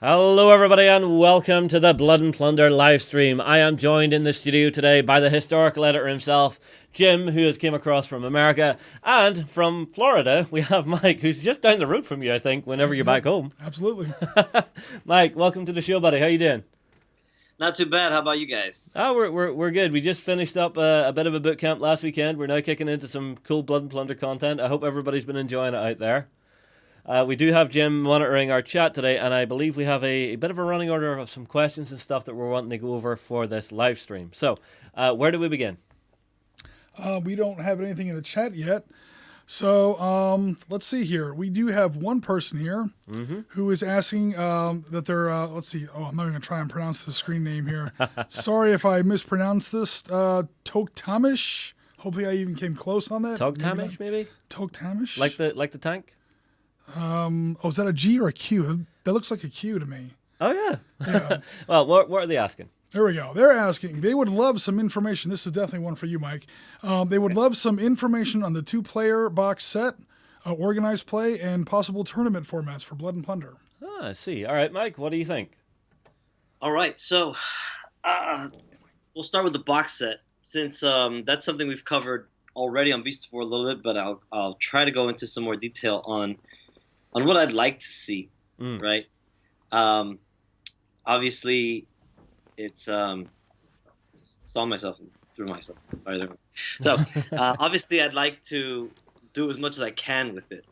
Hello, everybody, and welcome to the Blood and Plunder live stream. I am joined in the studio today by the historical editor himself, Jim, who has came across from America, and from Florida, we have Mike, who's just down the road from you, I think, whenever you're back home. Absolutely. Mike, welcome to the show, buddy. How you doing? Not too bad. How about you guys? Oh, we're good. We just finished up a bit of a boot camp last weekend. We're now kicking into some cool Blood and Plunder content. I hope everybody's been enjoying it out there. We do have Jim monitoring our chat today, and I believe we have a bit of a running order of some questions and stuff that we're wanting to go over for this live stream. So, where do we begin? We don't have anything in the chat yet. So let's see here. We do have one person here who is asking that they're, let's see. Oh, I'm not even going to try and pronounce the screen name here. Sorry if I mispronounced this. Toktamish. Hopefully I even came close on that. Toktamish, maybe? Toktamish? Like the tank? Oh, is that a G or a Q? That looks like a Q to me. Oh, yeah. Yeah. Well, what are they asking? There we go. They're asking. They would love some information. This is definitely one for you, Mike. They would love some information on the two-player box set, organized play, and possible tournament formats for Blood and Plunder. I see. All right, Mike, what do you think? All right, so we'll start with the box set since that's something we've covered already on Beast for a little bit, but I'll try to go into some more detail on what I'd like to see. Right? Obviously, it's saw myself and threw myself. All right, so obviously, I'd like to do as much as I can with it,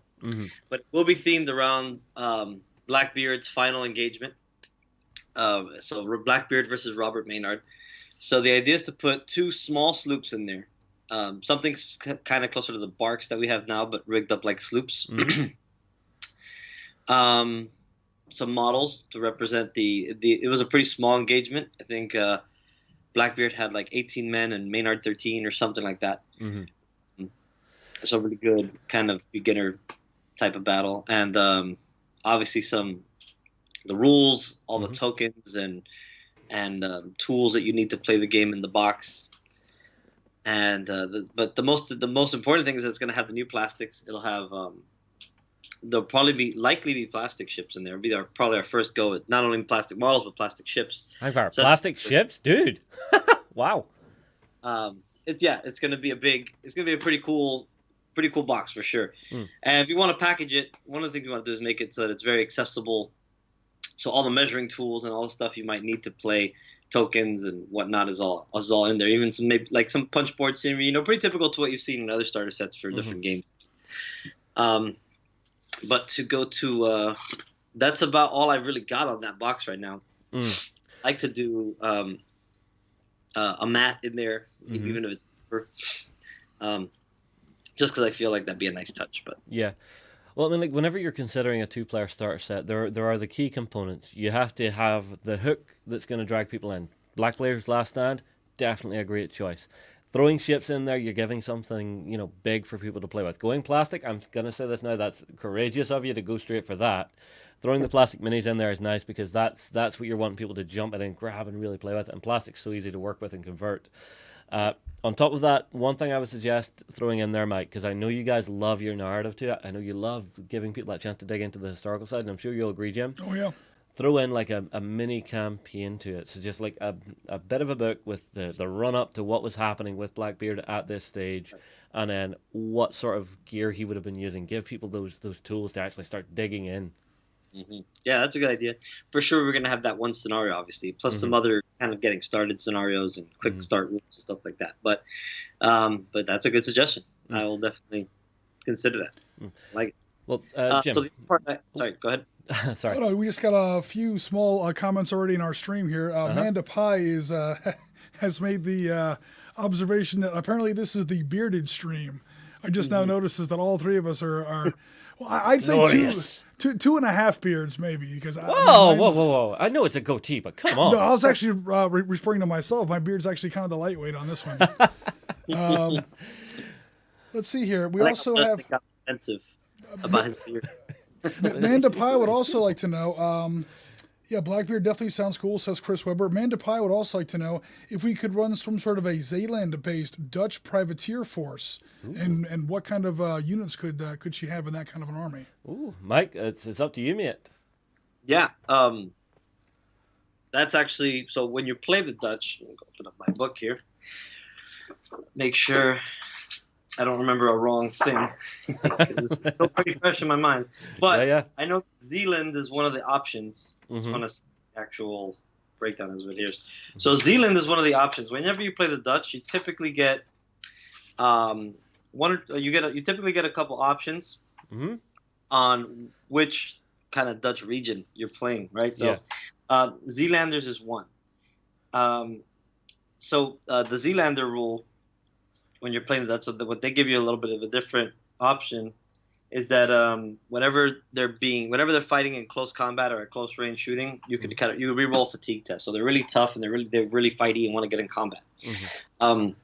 but it will be themed around Blackbeard's final engagement. So Blackbeard versus Robert Maynard. So the idea is to put two small sloops in there. Something kind of closer to the barks that we have now, but rigged up like sloops. Some models to represent the. It was a pretty small engagement. I think Blackbeard had like 18 men and Maynard 13 or something like that. So really good kind of beginner type of battle, and obviously the rules, all the tokens and tools that you need to play the game in the box. And but the most important thing is that it's going to have the new plastics. It'll have there'll likely be plastic ships in there. It'll be probably our first go at not only plastic models but plastic ships. Plastic ships, dude! Wow. It's going to be a pretty cool box for sure. And if you want to package it, one of the things we want to do is make it so that it's very accessible. So all the measuring tools and all the stuff you might need to play tokens and whatnot is all in there. Even some punch board scenery, pretty typical to what you've seen in other starter sets for different games. But to go to that's about all I've really got on that box right now. I like to do a mat in there, even if it's just because I feel like that'd be a nice touch. But yeah. Well, I mean, like whenever you're considering a two-player starter set, there are the key components. You have to have the hook that's going to drag people in. Blackbeard's Last Stand, definitely a great choice. Throwing ships in there, you're giving something big for people to play with. Going plastic, I'm going to say this now, that's courageous of you to go straight for that. Throwing the plastic minis in there is nice because that's what you're wanting people to jump in and grab and really play with. And plastic's so easy to work with and convert. On top of that, one thing I would suggest throwing in there, Mike, because I know you guys love your narrative to it. I know you love giving people that chance to dig into the historical side, and I'm sure you'll agree, Jim. Oh, yeah. Throw in like a mini campaign to it. So just like a bit of a book with the run-up to what was happening with Blackbeard at this stage, and then what sort of gear he would have been using. Give people those tools to actually start digging in. Yeah, that's a good idea. For sure, we're going to have that one scenario, obviously, plus some other kind of getting started scenarios and quick start rules and stuff like that. But that's a good suggestion. I will definitely consider that. Like it. Well, Jim. So the part sorry, go ahead. Sorry. Oh, no, we just got a few small comments already in our stream here. Amanda Pye has made the observation that apparently this is the bearded stream. I just now noticed that all three of us are well, I'd say two and a half beards maybe because whoa! I know it's a goatee, but come on. No, I was actually referring to myself. My beard's actually kind of the lightweight on this one. Let's see here. We also have defensive about his beard. Amanda Pye would also like to know. Yeah, Blackbeard definitely sounds cool, says Chris Weber. Amanda Pye would also like to know if we could run some sort of a Zeeland-based Dutch privateer force, and what kind of units could she have in that kind of an army? Ooh, Mike, it's up to you, mate. Yeah. That's actually so. When you play the Dutch, let me go open up my book here. Make sure I don't remember a wrong thing. 'Cause it's still pretty fresh in my mind. Yeah, But yeah. I know Zealand is one of the options. Just Mm-hmm. want to actual breakdown is what it is. So Zealand is one of the options. Whenever you play the Dutch, you typically get um, you typically get a couple options Mm-hmm. on which kind of Dutch region you're playing, right? Yeah. So Zealanders is one. Um, the Zealander rule when you're playing the Dutch, what they give you a little bit of a different option is that whenever they're fighting in close combat or at close range shooting, you could you reroll fatigue tests. So they're really tough and they're really fighty and want to get in combat. Mm-hmm. Um,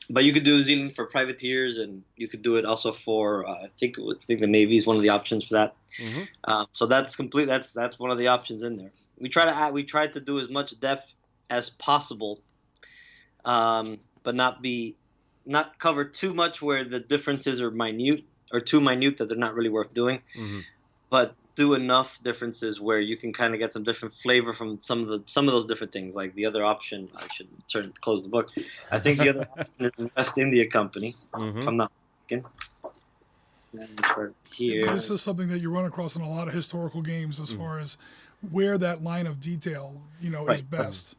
but you could do Zealand for privateers, and you could do it also for I think the Navy is one of the options for that. Mm-hmm. So that's complete. That's one of the options in there. We try to do as much depth as possible, but not cover too much where the differences are minute or too minute that they're not really worth doing. Mm-hmm. But do enough differences where you can kind of get some different flavor from some of those different things. Like the other option, I should close the book. I think the other option is the West India Company, Mm-hmm. if I'm not mistaken. And for But here, this is something that you run across in a lot of historical games as far as where that line of detail, is Right. best.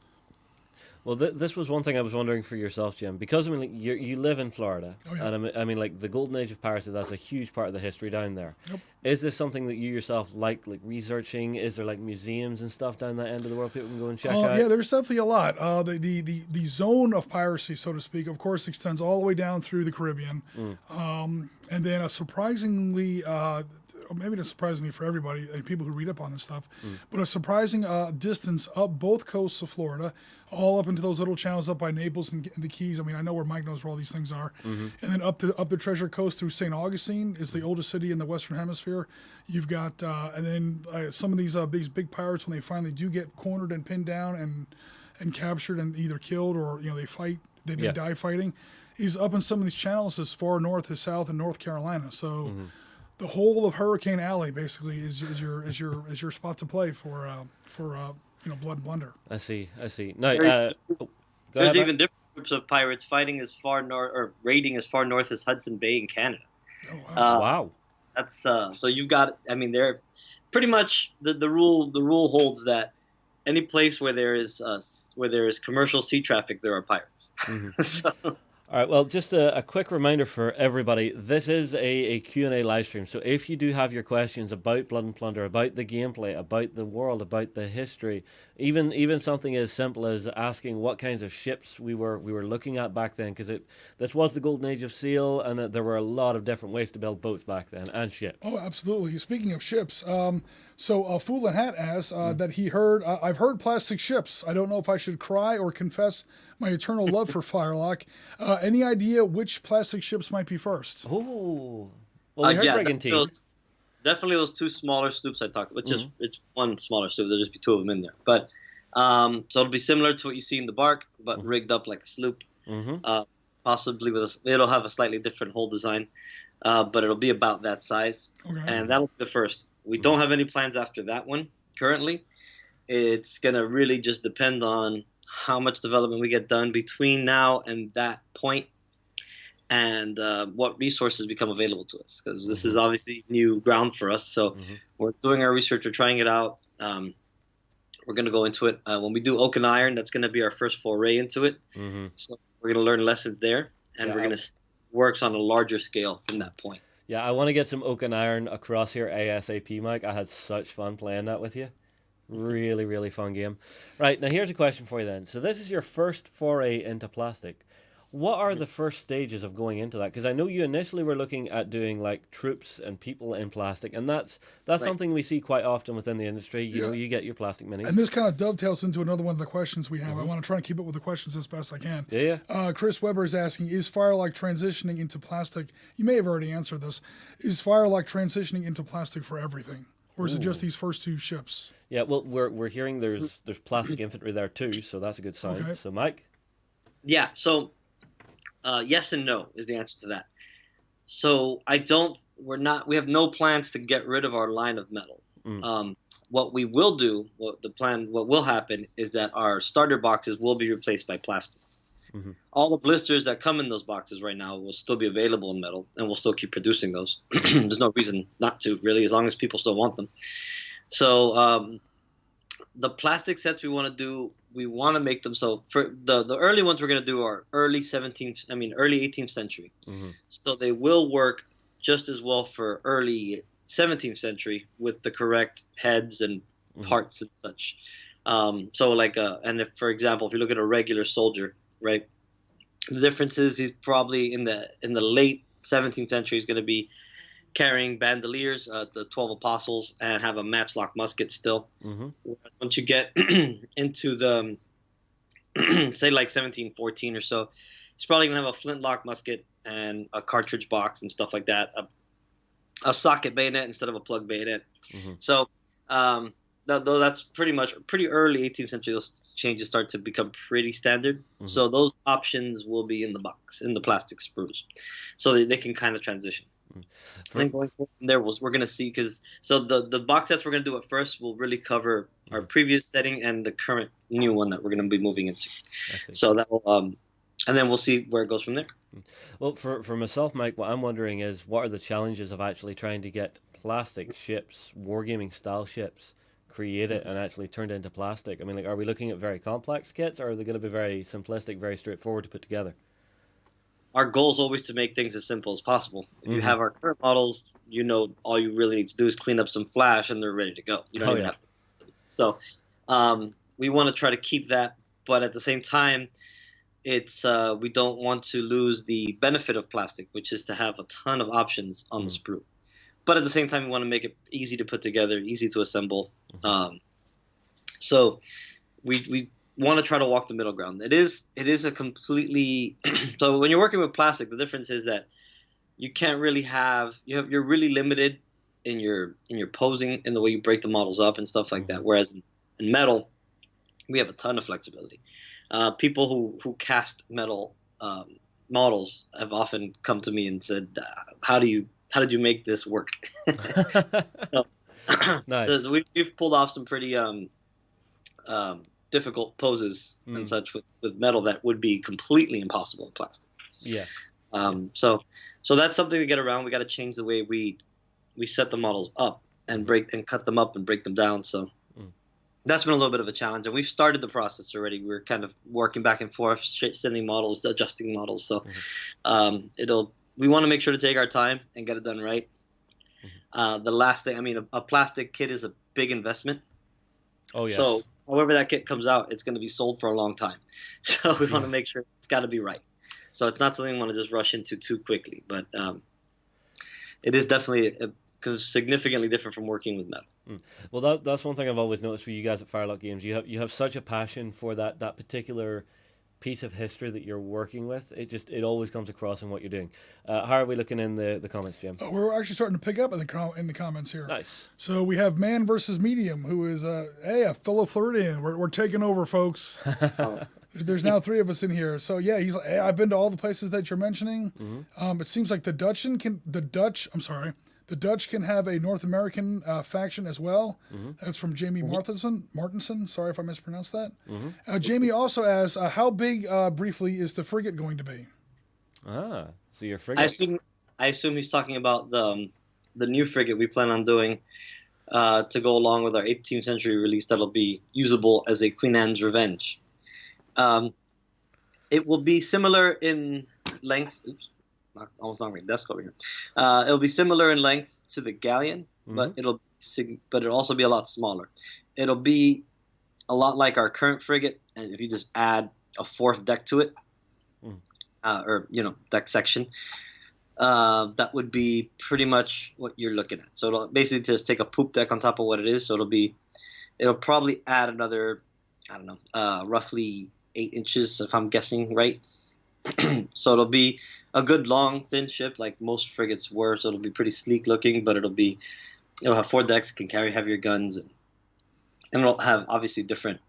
Well, this was one thing I was wondering for yourself, Jim, because I mean, like, you live in Florida, Oh, yeah. and I mean, like the golden age of piracy, that's a huge part of the history down there. Yep. Is this something that you yourself like researching? Is there like museums and stuff down that end of the world people can go and check out? Yeah, there's definitely a lot. The zone of piracy, so to speak, of course, extends all the way down through the Caribbean, and then a surprisingly, maybe not surprisingly for everybody and people who read up on this stuff, but a surprising distance up both coasts of Florida, all up into those little channels up by Naples and the Keys. I mean, I know where Mike knows where all these things are, and then up the Treasure Coast through St. Augustine is the oldest city in the Western Hemisphere. You've got, and then some of these big pirates, when they finally do get cornered and pinned down and captured and either killed or they fight, they Yeah. die fighting, is up in some of these channels as far north as South and North Carolina. So. The whole of Hurricane Alley basically is your spot to play for Blood Plunder. I see. No, There's- go there's ahead, even different groups of pirates fighting as far north or raiding as far north as Hudson Bay in Canada. Oh wow! Wow. That's so you've got. I mean, they're pretty much the rule. The rule holds that any place where there is commercial sea traffic, there are pirates. So, All right, well, just a quick reminder for everybody. This is a Q&A live stream, so if you do have your questions about Blood and Plunder, about the gameplay, about the world, about the history, even something as simple as asking what kinds of ships we were looking at back then, because this was the golden age of sail, and there were a lot of different ways to build boats back then, and ships. Oh, absolutely. Speaking of ships, so Fool and Hat asks that he heard. I've heard plastic ships. I don't know if I should cry or confess my eternal love for Firelock. Any idea which plastic ships might be first? Oh, well, we heard yeah, Brigantine. definitely those two smaller sloops I talked about. It's one smaller sloop. There'll just be two of them in there. But so it'll be similar to what you see in the bark, but rigged up like a sloop. Possibly it'll have a slightly different hull design, but it'll be about that size. Okay. And that'll be the first. We don't have any plans after that one currently. It's gonna really just depend on how much development we get done between now and that point, and what resources become available to us, because this is obviously new ground for us. So we're doing our research, we're trying it out. We're going to go into it when we do Oak and Iron. That's going to be our first foray into it. So we're going to learn lessons there, and we're going to work on a larger scale from that point. Yeah, I want to get some Oak and Iron across here ASAP, Mike. I had such fun playing that with you. Really, really fun game. Right, now here's a question for you then. So this is your first foray into plastic. What are the first stages of going into that? Because I know you initially were looking at doing like troops and people in plastic, and that's something we see quite often within the industry. You know, you get your plastic minis. And this kind of dovetails into another one of the questions we have. I want to try and keep up with the questions as best I can. Yeah. Chris Weber is asking, is Firelock transitioning into plastic? You may have already answered this. Is Firelock transitioning into plastic for everything? Or is it just these first two ships? Yeah, well, we're hearing there's plastic infantry there too, so that's a good sign. Okay. So, Mike? Yeah, so yes and no is the answer to that. So we have no plans to get rid of our line of metal. What we will do, what will happen is that our starter boxes will be replaced by plastic. All the blisters that come in those boxes right now will still be available in metal, and we'll still keep producing those. There's no reason not to, really, as long as people still want them. So the plastic sets we want to do, we want to make them so for the early ones we're going to do are early 18th century. So they will work just as well for early 17th century with the correct heads and parts and such. So like and if, for example, if you look at a regular soldier, right, the difference is he's probably in the late 17th century, he's going to be carrying bandoliers, the 12 apostles, and have a matchlock musket still. Whereas once you get into the say like 1714 or so, he's probably going to have a flintlock musket and a cartridge box and stuff like that, a socket bayonet instead of a plug bayonet. So though that's pretty early 18th century, those changes start to become pretty standard. So those options will be in the box, in the plastic sprues, so they can kind of transition. And going from there, we're going to see, because the box sets we're going to do at first will really cover our previous setting and the current new one that we're going to be moving into. So that will and then we'll see where it goes from there. Well, for myself, Mike, what I'm wondering is, what are the challenges of actually trying to get plastic ships, wargaming style ships, created and actually turned into plastic? I mean, like, are we looking at very complex kits, or are they going to be very simplistic, very straightforward to put together? Our goal is always to make things as simple as possible. If you have our current models, all you really need to do is clean up some flash and they're ready to go. You don't even have to test them. So we want to try to keep that, but at the same time, it's we don't want to lose the benefit of plastic, which is to have a ton of options on the sprue. But at the same time, we want to make it easy to put together, easy to assemble. So we want to try to walk the middle ground. It is a completely so when you're working with plastic, the difference is that you can't really you're really limited in your posing, in the way you break the models up and stuff like that. Whereas in metal, we have a ton of flexibility. People who cast metal models have often come to me and said, how did you make this work? So, Nice. We've pulled off some pretty difficult poses and such with metal that would be completely impossible in plastic. Yeah. So that's something to get around. We got to change the way we set the models up and cut them up and break them down. So that's been a little bit of a challenge, and we've started the process already. We're kind of working back and forth, sending models, adjusting models. So we want to make sure to take our time and get it done right. The last thing, a plastic kit is a big investment. Oh, yes. So however that kit comes out, it's going to be sold for a long time. So we want to make sure it's got to be right. So it's not something we want to just rush into too quickly, but it is definitely significantly different from working with metal. Well, that's one thing I've always noticed for you guys at Firelock Games. You have such a passion for that particular piece of history that you're working with. It always comes across in what you're doing. How are we looking in the comments, Jim? We're actually starting to pick up in the comments here. Nice. So we have Man versus Medium, who is a fellow Floridian. We're taking over, folks. There's now 3 of us in here. So yeah, he's like, hey, I've been to all the places that you're mentioning. It seems like the Dutch can have a North American faction as well. That's from Jamie Martinson. Sorry if I mispronounced that. Jamie also asks, how big, briefly, is the frigate going to be? So your frigate. I assume he's talking about the new frigate we plan on doing to go along with our 18th century release that'll be usable as a Queen Anne's Revenge. It will be similar in length. Oops. Almost not my desk over here. It'll be similar in length to the galleon, but it'll also be a lot smaller. It'll be a lot like our current frigate, and if you just add a 4th deck to it, deck section, that would be pretty much what you're looking at. So it'll basically just take a poop deck on top of what it is. So it'll probably add another, roughly 8 inches, if I'm guessing right. So it'll be a good long thin ship like most frigates were, so it'll be pretty sleek looking, but it'll have 4 decks, can carry heavier guns, and it'll have obviously different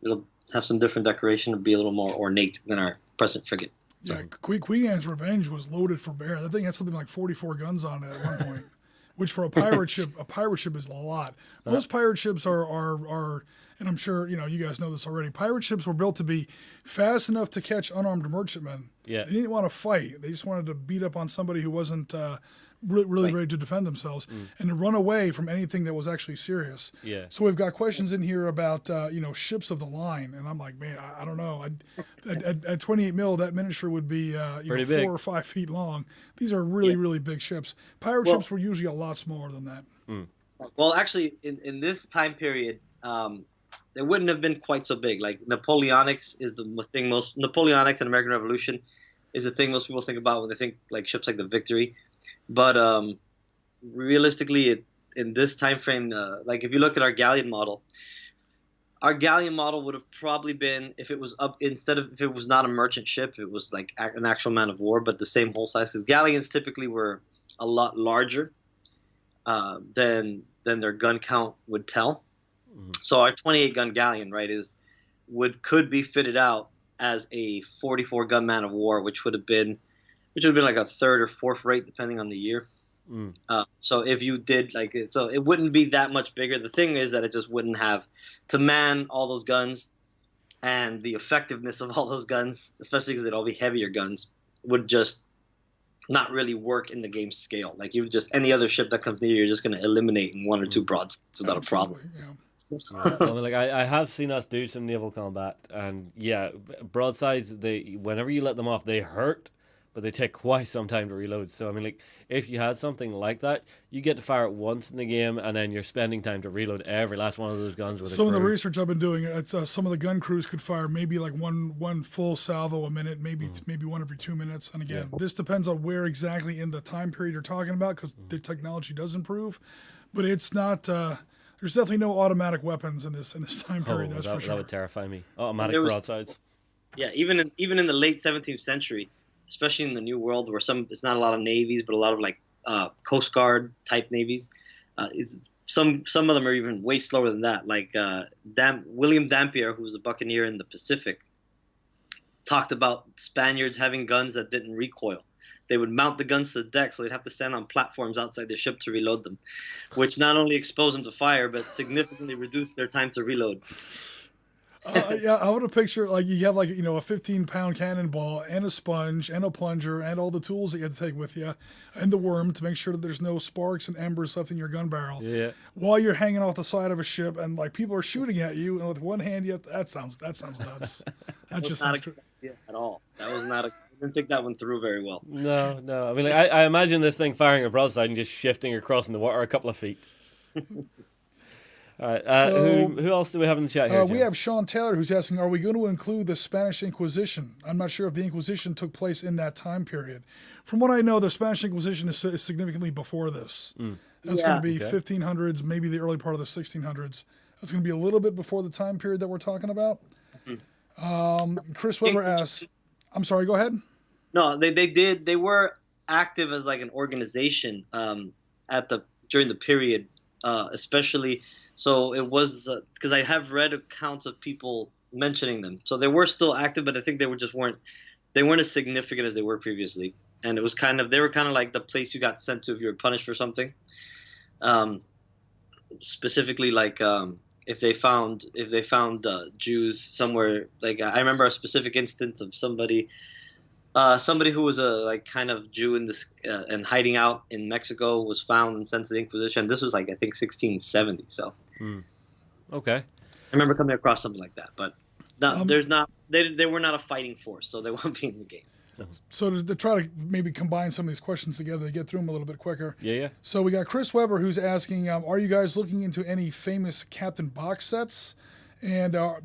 it'll have some different decoration. It'll be a little more ornate than our present frigate. Yeah, Queen Anne's Revenge was loaded for bear. That thing had something like 44 guns on it at one point. which for a pirate ship is a lot. Most pirate ships are, and I'm sure you guys know this already. Pirate ships were built to be fast enough to catch unarmed merchantmen. Yeah. They didn't want to fight. They just wanted to beat up on somebody who wasn't really ready to defend themselves and to run away from anything that was actually serious. Yeah. So we've got questions in here about ships of the line, and I'm like, man, I don't know. At 28 mil, that miniature would be 4 big. or 5 feet long. These are really big ships. Pirate ships were usually a lot smaller than that. Well, actually, in this time period, they wouldn't have been quite so big. Like Napoleonics is the thing Napoleonics and American Revolution is the thing most people think about when they think like ships like the Victory. But realistically, in this time frame, like if you look at our galleon model would have probably been, if it was not a merchant ship, it was like an actual man of war, but the same hull size. Because galleons typically were a lot larger than their gun count would tell. So our 28 gun galleon, right, could be fitted out as a 44 gun man of war, which would have been like a third or fourth rate depending on the year. So if you did like it, so it wouldn't be that much bigger. The thing is that it just wouldn't have to man all those guns, and the effectiveness of all those guns, especially because they'd all be heavier guns, would just not really work in the game scale. Like any other ship that comes near you, you're just going to eliminate in 1 or 2 broads without a problem. Yeah. Well, like I have seen us do some naval combat, and yeah, broadsides, whenever you let them off, they hurt, but they take quite some time to reload. So I mean, like if you had something like that, you get to fire it once in the game, and then you're spending time to reload every last one of those guns with Some of the research I've been doing, it's some of the gun crews could fire maybe like one full salvo a minute, maybe one every 2 minutes. And again, this depends on where exactly in the time period you're talking about, because the technology does improve, but it's not. There's definitely no automatic weapons in this time period. That's for sure. That would terrify me. Automatic broadsides. Yeah, even in the late 17th century, especially in the New World, where it's not a lot of navies, but a lot of like Coast Guard type navies. Some of them are even way slower than that. Like William Dampier, who was a buccaneer in the Pacific, talked about Spaniards having guns that didn't recoil. They would mount the guns to the deck, so they'd have to stand on platforms outside the ship to reload them, which not only exposed them to fire, but significantly reduced their time to reload. Yeah, I would have pictured like you have like a 15-pound cannonball and a sponge and a plunger and all the tools that you have to take with you, and the worm to make sure that there's no sparks and embers left in your gun barrel. Yeah. While you're hanging off the side of a ship and like people are shooting at you, and with one hand that sounds nuts. That just sounds crazy. At all. That was not I didn't think that one through very well. No. I mean, like, I imagine this thing firing a broadside and just shifting across in the water a couple of feet. All right. Who else do we have in the chat here? We have Sean Taylor, who's asking, are we going to include the Spanish Inquisition? I'm not sure if the Inquisition took place in that time period. From what I know, the Spanish Inquisition is significantly before this. That's going to be 1500s, maybe the early part of the 1600s. That's going to be a little bit before the time period that we're talking about. Chris Weber asks, I'm sorry, go ahead. No, they were active as like an organization during the period, especially. So it was because I have read accounts of people mentioning them. So they were still active, but I think they weren't as significant as they were previously. And it was they were kind of like the place you got sent to if you were punished for something. Specifically, like if they found Jews somewhere. Like I remember a specific instance of somebody who was a kind of Jew in this and hiding out in Mexico was found and sent to the Inquisition. This was I think 1670. So, okay, I remember coming across something like that. But they were not a fighting force, so they won't be in the game. So to try to maybe combine some of these questions together to get through them a little bit quicker. Yeah. So we got Chris Weber who's asking, are you guys looking into any famous Captain box sets? And to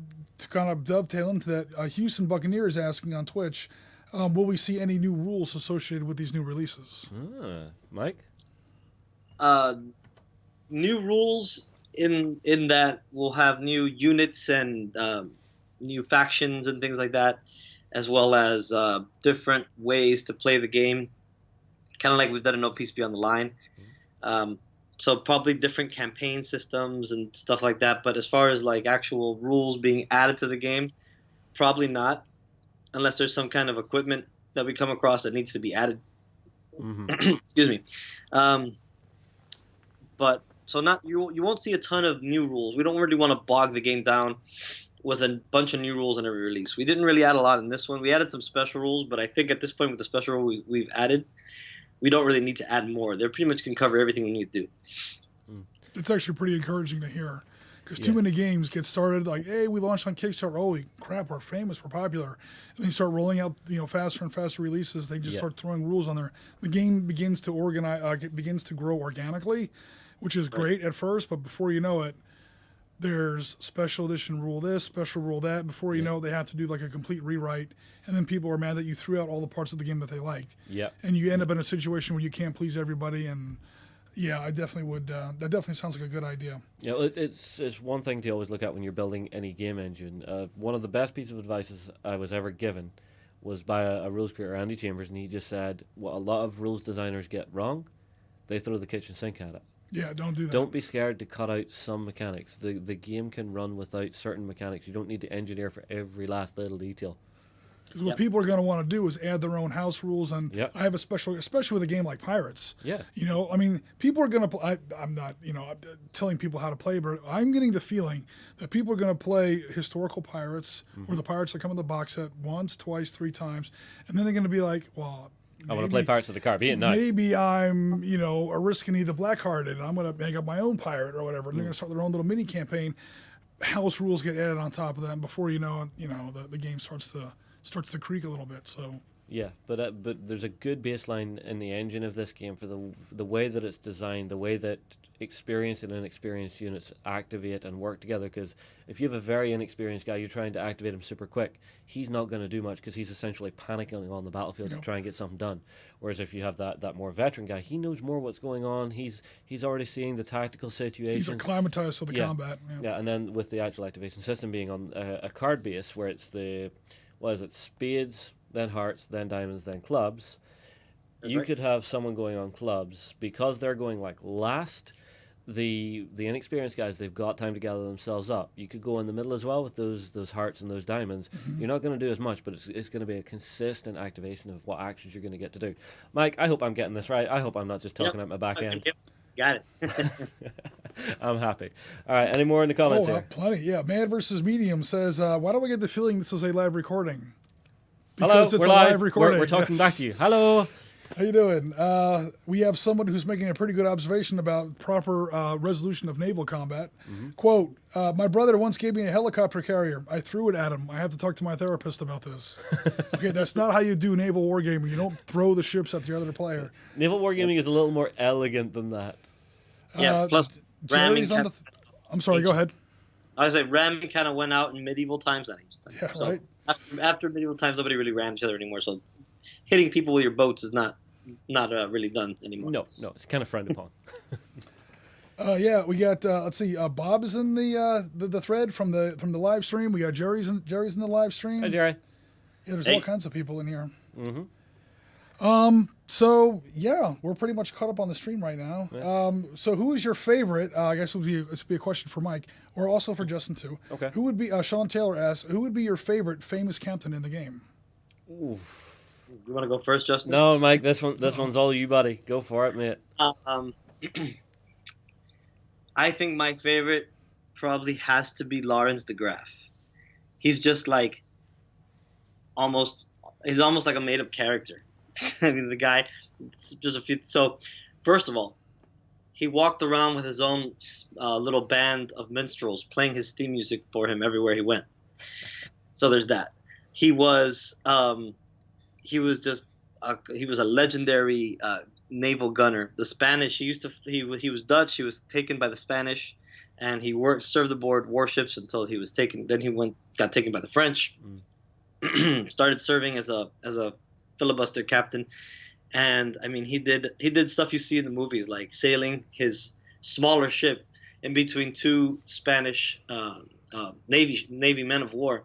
kind of dovetail into that, Houston Buccaneer is asking on Twitch, will we see any new rules associated with these new releases? Mike? New rules in that we'll have new units and new factions and things like that, as well as different ways to play the game, kind of like we've done in No Peace Beyond the Line. So probably different campaign systems and stuff like that. But as far as like actual rules being added to the game, probably not, unless there's some kind of equipment that we come across that needs to be added. Excuse me. but so not you won't see a ton of new rules. We don't really want to bog the game down with a bunch of new rules in every release. We didn't really add a lot in this one. We added some special rules, but I think at this point with the special rule we've added, we don't really need to add more. They pretty much can cover everything we need to do. It's actually pretty encouraging to hear. Because too many games get started like, hey, we launched on Kickstarter. Holy crap, we're famous, we're popular. And they start rolling out, faster and faster releases. They just start throwing rules on there. The game begins to begins to grow organically, which is great at first. But before you know it, there's special edition rule this, special rule that. Before you know it, they have to do like a complete rewrite. And then people are mad that you threw out all the parts of the game that they like. Yeah. And you end up in a situation where you can't please everybody. And yeah, I definitely would. That definitely sounds like a good idea. Yeah, it's one thing to always look at when you're building any game engine. One of the best pieces of advice I was ever given was by a rules creator, Andy Chambers, and he just said, what a lot of rules designers get wrong, they throw the kitchen sink at it. Yeah, don't do that. Don't be scared to cut out some mechanics. The game can run without certain mechanics. You don't need to engineer for every last little detail. Because what people are going to want to do is add their own house rules, and I have especially with a game like Pirates. Yeah. I mean, people are going to. I'm not, telling people how to play, but I'm getting the feeling that people are going to play historical Pirates or the Pirates that come in the box set once, twice, 3 times, and then they're going to be like, well. I want to play Pirates of the Caribbean now. Maybe I'm, a Riscany the Blackhearted, and I'm going to make up my own pirate or whatever. And they're going to start their own little mini campaign. House rules get added on top of that, and before you know it, the game starts to creak a little bit. So yeah, but there's a good baseline in the engine of this game for the way that it's designed, the way that experienced and inexperienced units activate and work together. Because if you have a very inexperienced guy, you're trying to activate him super quick, he's not going to do much because he's essentially panicking on the battlefield to try and get something done. Whereas if you have that more veteran guy, he knows more what's going on. He's already seeing the tactical situation. He's acclimatized to the combat. Yeah, and then with the actual activation system being on a card base where it's spades, then hearts, then diamonds, then clubs. That's you could have someone going on clubs because they're going like last. The inexperienced guys, they've got time to gather themselves up. You could go in the middle as well with those hearts and those diamonds. You're not going to do as much, but it's going to be a consistent activation of what actions you're going to get to do. Mike, I hope I'm getting this right. I hope I'm not just talking at my back end. Got it. I'm happy. All right, any more in the comments here? Plenty. Yeah, Mad versus Medium says, why do I get the feeling this is a live recording? Because it's a live recording. We're talking back to you. Hello. How you doing? We have someone who's making a pretty good observation about proper resolution of naval combat. Quote, my brother once gave me a helicopter carrier. I threw it at him. I have to talk to my therapist about this. Okay, that's not how you do naval wargaming. You don't throw the ships at the other player. Naval wargaming is a little more elegant than that. Yeah, plus ramming. I'm sorry, go ahead. I was like, ramming kind of went out in medieval times. Right. After medieval times, nobody really rammed each other anymore. So hitting people with your boats is not really done anymore. No, it's kind of frowned upon. Yeah, we got let's see, Bob is in the thread from the live stream. We got Jerry's in the live stream. Hi, Jerry. Yeah, there's all kinds of people in here. So yeah, we're pretty much caught up on the stream right now. Yeah. So who is your favorite? I guess this would be a question for Mike, or also for Justin too. Okay. Who would be? Sean Taylor asks, who would be your favorite famous captain in the game? Ooh. You want to go first, Justin? No, Mike. This one's all you, buddy. Go for it, mate. I think my favorite probably has to be Lawrence de Graaf. He's just like he's almost like a made-up character. I mean, the guy, just a few. So, first of all, he walked around with his own little band of minstrels playing his theme music for him everywhere he went. So there's that. He was just he was a legendary naval gunner. The Spanish, he was Dutch. He was taken by the Spanish, and he served aboard warships until he was taken. Then he got taken by the French. Started serving as a filibuster captain, and I mean he did stuff you see in the movies, like sailing his smaller ship in between 2 Spanish Navy men of war,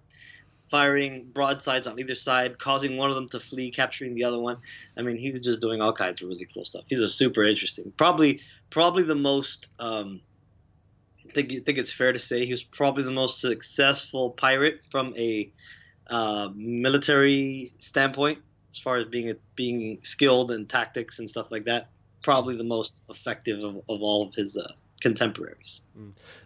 firing broadsides on either side, causing one of them to flee, capturing the other one. I mean, he was just doing all kinds of really cool stuff. He's a super interesting, probably the most. I think it's fair to say he was probably the most successful pirate from a military standpoint, as far as being skilled in tactics and stuff like that. probably the most effective of all of his contemporaries.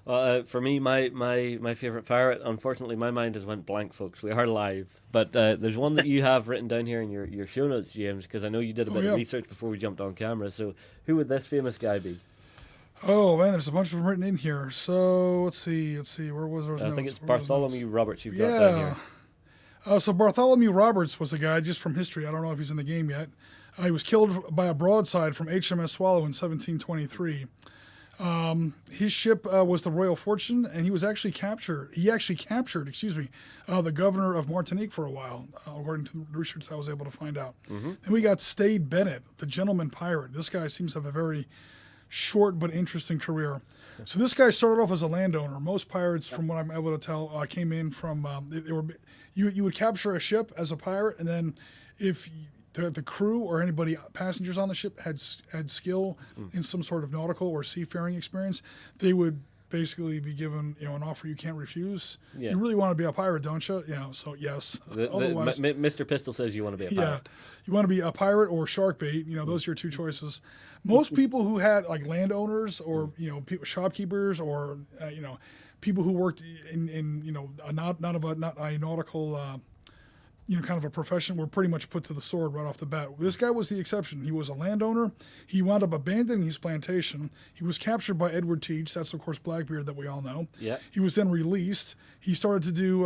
For me, my favorite pirate. Unfortunately, my mind has went blank, folks. We are live, but there's one that you have written down here in your show notes, James, because I know you did a bit of research before we jumped on camera. So, who would this famous guy be? Oh man, there's a bunch of them written in here. So let's see. Where was our notes? I think it's Bartholomew Roberts. You've got down here. So Bartholomew Roberts was a guy just from history. I don't know if he's in the game yet. He was killed by a broadside from HMS Swallow in 1723. His ship was the Royal Fortune, and he was actually captured. He actually captured, the governor of Martinique for a while, according to the research I was able to find out. And we got Stade Bennett, the gentleman pirate. This guy seems to have a very short but interesting career. So this guy started off as a landowner. Most pirates, from what I'm able to tell, came in from they were. You would capture a ship as a pirate, and then if the crew or anybody passengers on the ship had skill in some sort of nautical or seafaring experience, they would basically be given an offer you can't refuse. Yeah. You really want to be a pirate, don't you? So yes. Otherwise, Mr. Pistol says you want to be a pirate. Yeah, you want to be a pirate or shark bait. Those are your two choices. Most people who had like landowners or shopkeepers or people who worked in not a nautical kind of a profession were pretty much put to the sword right off the bat. This guy was the exception. He was a landowner. He wound up abandoning his plantation. He was captured by Edward Teach. That's, of course, Blackbeard that we all know. Yeah. He was then released. He started to do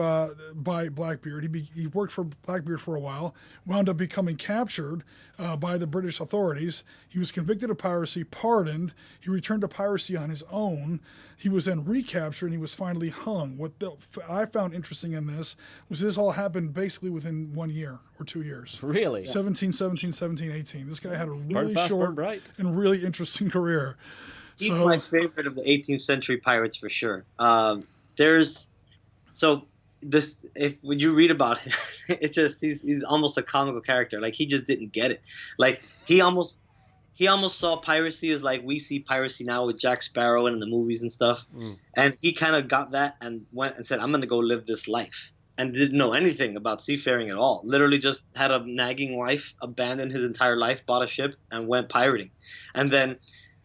by Blackbeard. He worked for Blackbeard for a while, wound up becoming captured by the British authorities. He was convicted of piracy, pardoned. He returned to piracy on his own. He was then recaptured, and he was finally hung. What I found interesting in this was this all happened basically within 1 year or 2 years. Really? 1717, 1718. This guy had a really short and really interesting career. He's my favorite of the 18th century pirates for sure. When you read about him, it's just he's almost a comical character. Like he just didn't get it. Like he almost saw piracy as like we see piracy now with Jack Sparrow and in the movies and stuff. And he kind of got that and went and said, I'm going to go live this life. And didn't know anything about seafaring at all. Literally just had a nagging wife, abandoned his entire life, bought a ship, and went pirating. And then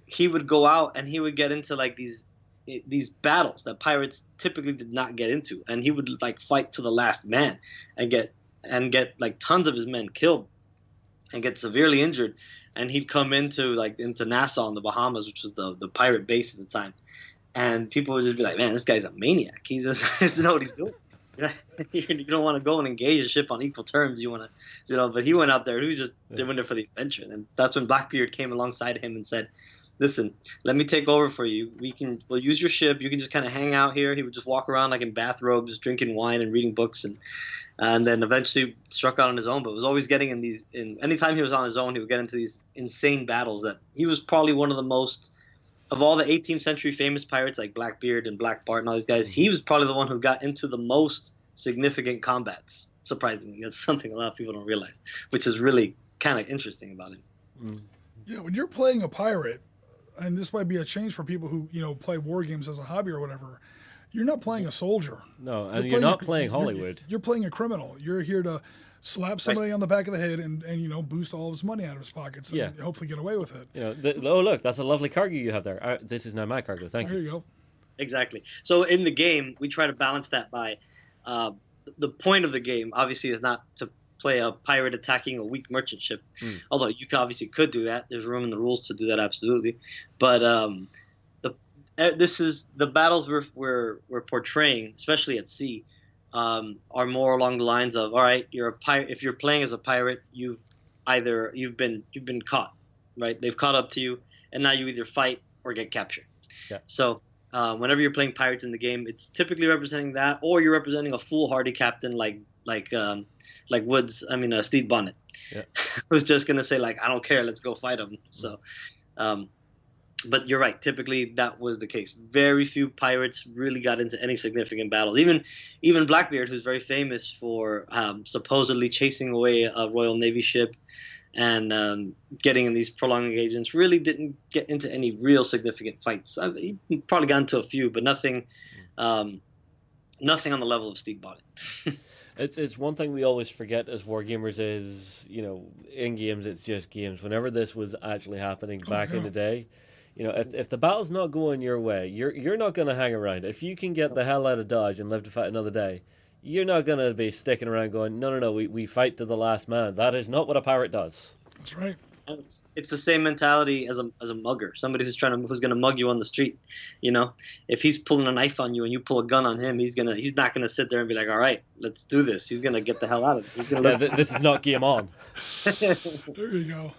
he would go out and he would get into like these battles that pirates typically did not get into. And he would like fight to the last man and get like tons of his men killed and get severely injured. And he'd come into Nassau in the Bahamas, which was the pirate base at the time. And people would just be like, man, this guy's a maniac. He just doesn't know what he's doing. You don't want to go and engage a ship on equal terms. You want to, but he went out there. He was just doing it for the adventure. And that's when Blackbeard came alongside him and said, listen, let me take over for you. We'll use your ship. You can just kind of hang out here. He would just walk around like in bathrobes, drinking wine and reading books. And then eventually struck out on his own, but was always getting anytime he was on his own, he would get into these insane battles that he was probably one of the most, of all the 18th century famous pirates like Blackbeard and Black Bart and all these guys, he was probably the one who got into the most significant combats. Surprisingly, that's something a lot of people don't realize, which is really kind of interesting about him. Yeah, when you're playing a pirate, and this might be a change for people who play war games as a hobby or whatever, you're not playing a soldier. No, and you're not playing Hollywood. You're playing a criminal. You're here to slap somebody on the back of the head and boost all of his money out of his pockets and hopefully get away with it. Oh look, that's a lovely cargo you have there. This is now my cargo. Thank you. Here you go. Exactly. So in the game, we try to balance that by the point of the game. Obviously, is not to play a pirate attacking a weak merchant ship. Although you could do that. There's room in the rules to do that, absolutely. But the battles we're portraying, especially at sea, are more along the lines of, all right, you're a pirate. If you're playing as a pirate, you've been caught, right? They've caught up to you, and now you either fight or get captured. Yeah. So whenever you're playing pirates in the game, it's typically representing that, or you're representing a foolhardy captain like Stede Bonnet, who's just gonna say like, I don't care, let's go fight him. So. But you're right. Typically, that was the case. Very few pirates really got into any significant battles. Even Blackbeard, who's very famous for supposedly chasing away a Royal Navy ship and getting in these prolonged engagements, really didn't get into any real significant fights. He probably got into a few, but nothing nothing on the level of Steve bought it. It's one thing we always forget as wargamers is, in games it's just games. Whenever this was actually happening back in the day, if the battle's not going your way, you're not going to hang around. If you can get the hell out of Dodge and live to fight another day, you're not going to be sticking around going, no, we fight to the last man. That is not what a pirate does. That's right. And it's the same mentality as a mugger, somebody who's gonna mug you on the street. If he's pulling a knife on you and you pull a gun on him, he's not gonna sit there and be like, all right, let's do this. He's gonna get the hell out of it. This is not game on. There you go.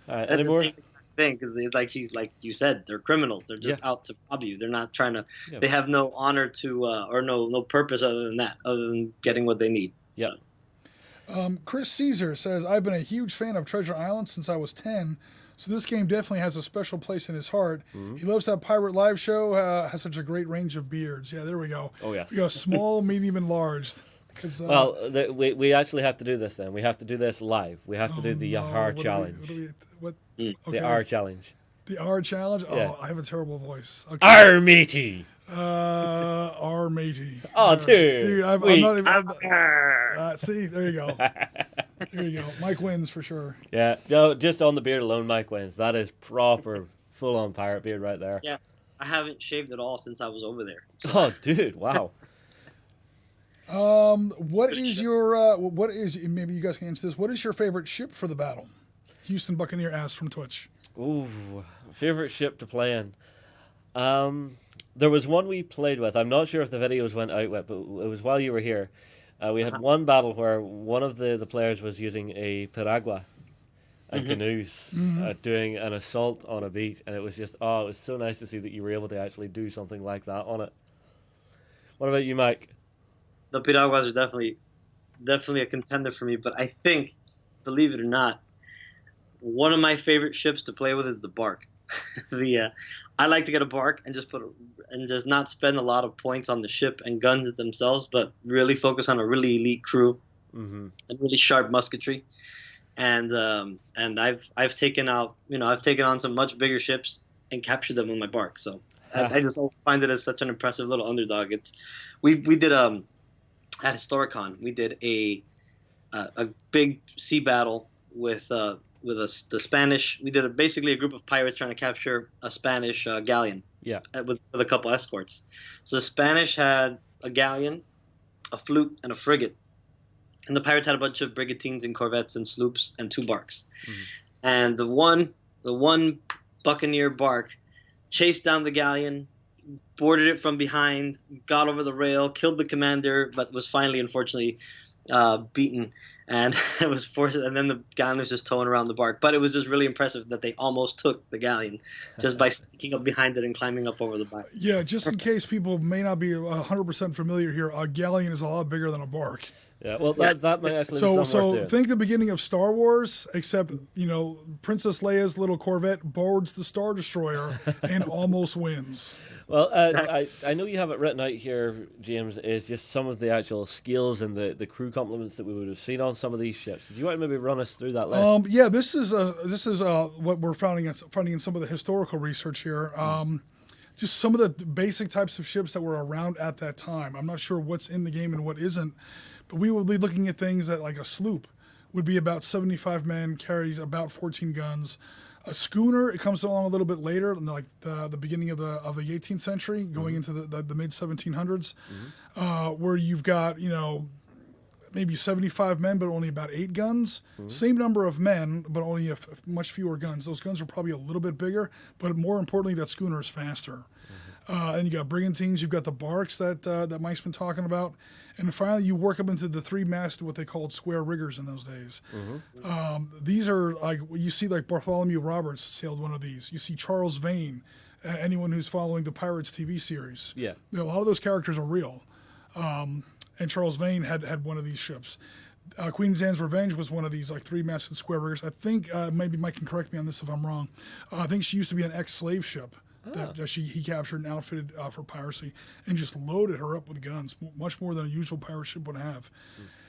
All right, That's any more? the same thing, because like you said, they're criminals. They're just out to rob you. They're not trying to. Yeah. They have no honor to or no purpose other than getting what they need. Yeah. Chris Caesar says, I've been a huge fan of Treasure Island since I was 10, so this game definitely has a special place in his heart. Mm-hmm. He loves that Pirate Live show, has such a great range of beards. Yeah, there we go. Oh, yeah. We got small, medium, and large. We actually have to do this then. We have to do this live. We have to do the R challenge. Okay. The R challenge. The R challenge? Oh, Yeah. I have a terrible voice. Okay. R matey. R matey. Oh, dude. I'm not even. See, there you go. There you go. Mike wins for sure. Yeah, no, just on the beard alone, Mike wins. That is proper, full-on pirate beard right there. Yeah, I haven't shaved at all since I was over there. Oh, dude, wow. What is your maybe you guys can answer this? What is your favorite ship for the battle? Houston Buccaneer asked from Twitch. Ooh, favorite ship to play in. There was one we played with. I'm not sure if the videos went out yet, but it was while you were here. We had one battle where one of the players was using a piragua and canoes doing an assault on a beach, and it was just, it was so nice to see that you were able to actually do something like that on it. What about you, Mike? The piraguas are definitely a contender for me, but I think, believe it or not, one of my favorite ships to play with is the bark. I like to get a bark and just not spend a lot of points on the ship and guns themselves, but really focus on a really elite crew and really sharp musketry. And I've taken on some much bigger ships and captured them with my bark. So I just find it as such an impressive little underdog. We did at Historicon, we did a big sea battle with the Spanish. We did basically a group of pirates trying to capture a Spanish galleon. Yeah. With a couple escorts. So the Spanish had a galleon, a sloop, and a frigate, and the pirates had a bunch of brigantines and corvettes and sloops and 2 barks. And the one buccaneer bark chased down the galleon, boarded it from behind, got over the rail, killed the commander, but was finally, unfortunately, beaten. And it was forced, and then the galleon was just towing around the bark. But it was just really impressive that they almost took the galleon just by sneaking up behind it and climbing up over the bark. Yeah, just in case people may not be 100% familiar here, a galleon is a lot bigger than a bark. Yeah, well, that might actually be So think the beginning of Star Wars, except, Princess Leia's little Corvette boards the Star Destroyer and almost wins. Well, I know you have it written out here, James, is just some of the actual skills and the crew complements that we would have seen on some of these ships. Do you want to maybe run us through that list? Yeah, this is what we're finding in some of the historical research here. Just some of the basic types of ships that were around at that time. I'm not sure what's in the game and what isn't, but we will be looking at things that, like, a sloop would be about 75 men, carries about 14 guns. A schooner, it comes along a little bit later, like the beginning of the 18th century, going into the mid 1700s, where you've got maybe 75 men, but only about 8 guns. Same number of men, but only much fewer guns. Those guns are probably a little bit bigger, but more importantly, that schooner is faster. And you got brigantines, you've got the barks that Mike's been talking about, and finally you work up into the 3-masted, what they called square riggers in those days. These are like you see, like Bartholomew Roberts sailed one of these. You see Charles Vane. Anyone who's following the Pirates TV series, yeah, a lot of those characters are real. And Charles Vane had one of these ships. Queen Anne's Revenge was one of these, like, 3-masted square riggers. I think maybe Mike can correct me on this if I'm wrong. I think she used to be an ex-slave ship that he captured and outfitted for piracy, and just loaded her up with guns, much more than a usual pirate ship would have.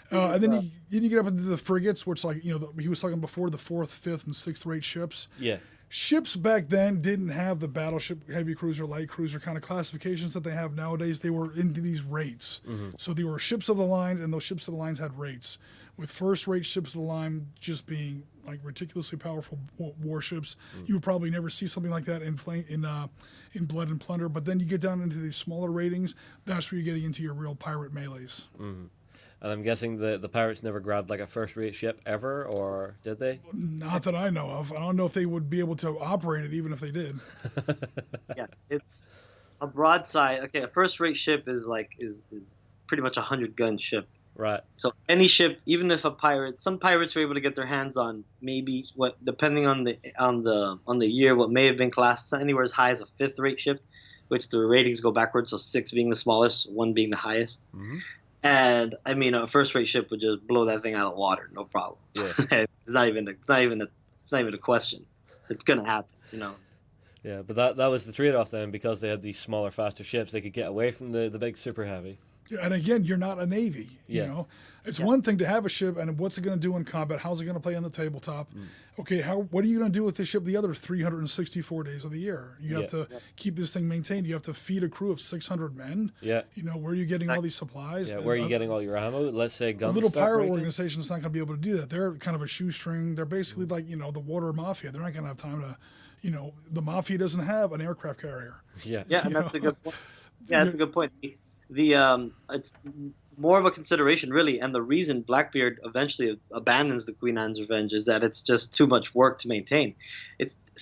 And then you get up into the frigates, which, like, he was talking before, the 4th, 5th, and 6th rate ships. Yeah. ships back then didn't have the battleship, heavy cruiser, light cruiser kind of classifications that they have nowadays. They were into these rates. So they were ships of the line, and those ships of the lines had rates. With first-rate ships of the line just being like ridiculously powerful warships, you would probably never see something like that in Blood and Plunder. But then you get down into these smaller ratings. That's where you're getting into your real pirate melees. And I'm guessing the pirates never grabbed like a first-rate ship ever, or did they? Not that I know of. I don't know if they would be able to operate it, even if they did. Yeah, it's a broadside. Okay, a first-rate ship is pretty much a 100-gun ship. Right. So any ship, even if some pirates were able to get their hands on maybe depending on the year, what may have been classed anywhere as high as a 5th-rate ship, which the ratings go backwards. So 6 being the smallest, 1 being the highest. And I mean, a first-rate ship would just blow that thing out of the water, no problem. Yeah. It's not even a question. It's gonna happen, you know. Yeah, but that was the trade-off then, because they had these smaller, faster ships. They could get away from the big super heavy. Yeah, and again, you're not a navy. You know, it's one thing to have a ship, and what's it going to do in combat? How's it going to play on the tabletop? Okay, what are you going to do with this ship the other 364 days of the you have to keep this thing maintained. You have to feed a crew of 600 men. Yeah. You know, where are you getting all these supplies? Yeah, where are you getting all your ammo? Let's say guns. A little start pirate breaking. organization is not going to be able to do that. They're kind of a shoestring. They're basically like, you know, the water mafia. They're not going to have time to, you know, the mafia doesn't have an aircraft carrier. Yeah. Yeah, and that's a good point. Yeah, that's a good point. It's more of a consideration, really, and the reason Blackbeard eventually abandons the Queen Anne's Revenge is that it's just too much work to maintain.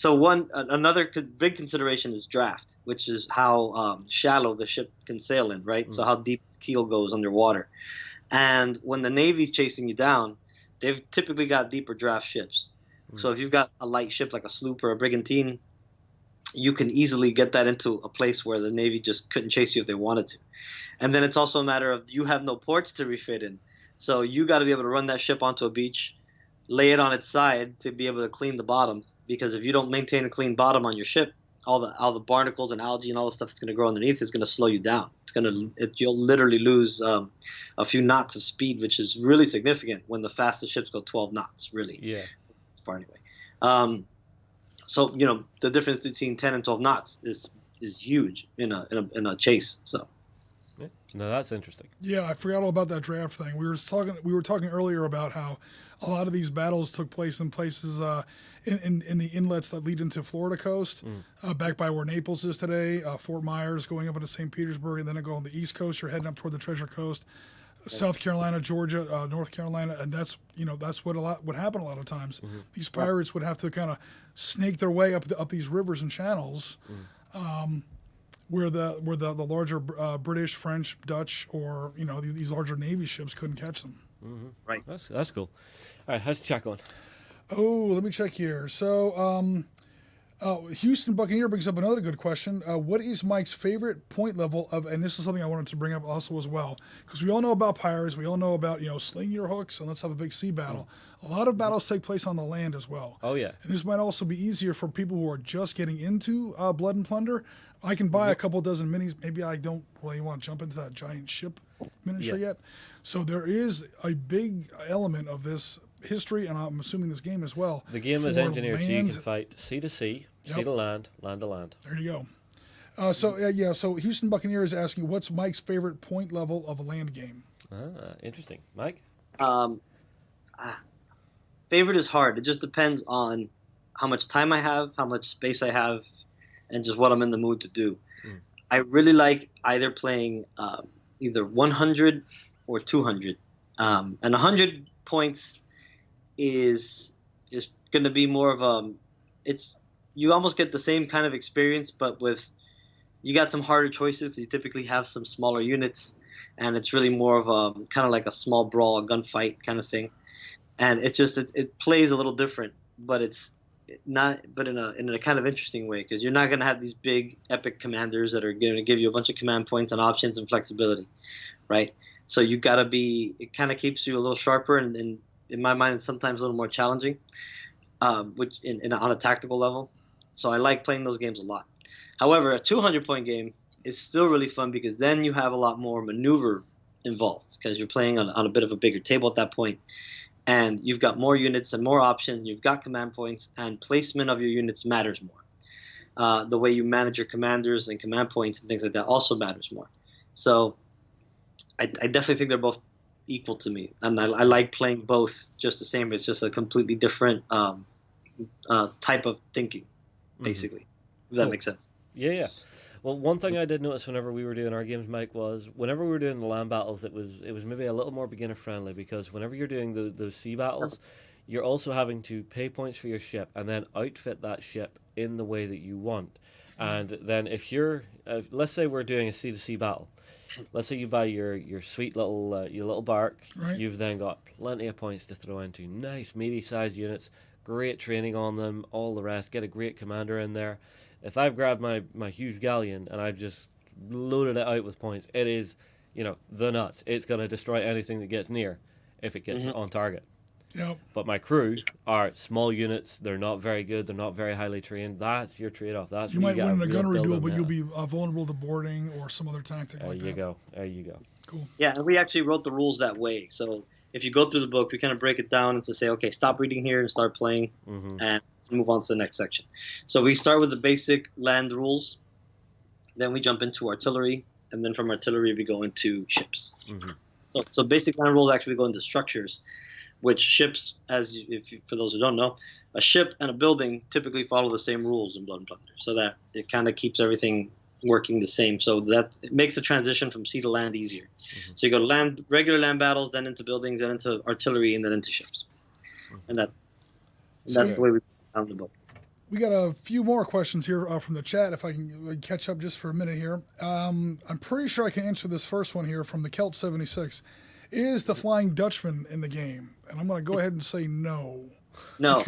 Another big consideration is draft, which is how shallow the ship can sail in, right? So how deep the keel goes underwater. And when the Navy's chasing you down, they've typically got deeper draft ships. So if you've got a light ship like a sloop or a brigantine, you can easily get that into a place where the Navy just couldn't chase you if they wanted to. And then it's also a matter of you have no ports to refit in. So you got to be able to run that ship onto a beach, lay it on its side to be able to clean the bottom. Because if you don't maintain a clean bottom on your ship, all the barnacles and algae and all the stuff that's going to grow underneath is going to slow you down. You'll literally lose a few knots of speed, which is really significant when the fastest ships go 12 knots, really. Yeah. As far anyway. So you know the difference between 10 and 12 knots is huge in a chase. So. Yeah. No, that's interesting. Yeah, I forgot all about that draft thing. We were talking earlier about how a lot of these battles took place in places in the inlets that lead into Florida coast, back by where Naples is today, Fort Myers, going up into St. Petersburg, and then go on the East Coast. You're heading up toward the Treasure Coast, South Carolina, Georgia, North Carolina, and that's what would happen a lot of times. These pirates would have to kind of snake their way up these rivers and channels. Where the larger British, French, Dutch, or these larger Navy ships couldn't catch them. Right. That's cool. All right, how's the chat going? Oh, let me check here. So, Houston Buccaneer brings up another good question. What is Mike's favorite point level of? And this is something I wanted to bring up also as well, because we all know about pirates. We all know about sling your hooks and let's have a big sea battle. A lot of battles take place on the land as well. Oh yeah. And this might also be easier for people who are just getting into Blood and Plunder. I can buy a couple dozen minis. Maybe I don't really want to jump into that giant ship miniature yet. So there is a big element of this history, and I'm assuming this game as well. The game is engineered so you can fight sea to sea, sea to land, land to land. There you go. So Houston Buccaneer is asking, what's Mike's favorite point level of a land game? Interesting. Mike? Favorite is hard. It just depends on how much time I have, how much space I have, and just what I'm in the mood to do. I really like either playing either 100 or 200. And 100 points is going to be more of you almost get the same kind of experience, but you got some harder choices. You typically have some smaller units, and it's really more of a kind of like a small brawl, a gunfight kind of thing. And it plays a little different, but it's not, but in a kind of interesting way, because you're not going to have these big epic commanders that are going to give you a bunch of command points and options and flexibility, right? So you got to it kind of keeps you a little sharper, and in my mind, it's sometimes a little more challenging, which on a tactical level. So I like playing those games a lot. However, a 200-point game is still really fun, because then you have a lot more maneuver involved, because you're playing on a bit of a bigger table at that point. and you've got more units and more options. You've got command points, and placement of your units matters more. The way you manage your commanders and command points and things like that also matters more. So I definitely think they're both equal to me, and I like playing both just the same. It's just a completely different type of thinking, basically. If that makes sense. Yeah. Well, one thing I did notice whenever we were doing our games, Mike, was whenever we were doing the land battles, it was maybe a little more beginner friendly, because whenever you're doing those sea battles, you're also having to pay points for your ship and then outfit that ship in the way that you want. And then if you're, let's say we're doing a sea to sea battle, let's say you buy your sweet little your little bark, Right. you've then got plenty of points to throw into nice meaty sized units, great training on them, all the rest. Get a great commander in there. If I've grabbed my huge galleon and I've just loaded it out with points, it is, the nuts. It's going to destroy anything that gets near if it gets on target. Yep. But my crew are small units. They're not very good. They're not very highly trained. That's your trade-off. That's You where might got win in a real gunnery duel, build-up but you'll meta. be vulnerable to boarding or some other tactic There like you that. go. There you go. Cool. Yeah, and we actually wrote the rules that way. So if you go through the book, we kind of break it down to say, okay, stop reading here and start playing, and move on to the next section. So we start with the basic land rules, then we jump into artillery, and then from artillery we go into ships. So basic land rules actually go into structures, which ships, for those who don't know, a ship and a building typically follow the same rules in Blood and Plunder, so that it kind of keeps everything working the same. So that it makes the transition from sea to land easier. So you go to regular land battles, then into buildings, then into artillery, and then into ships. And that's the way we found the book. We got a few more questions here from the chat, if I can catch up just for a minute here. I'm pretty sure I can answer this first one here from the Celt76. Is the Flying Dutchman in the game? And I'm going to go ahead and say no. No.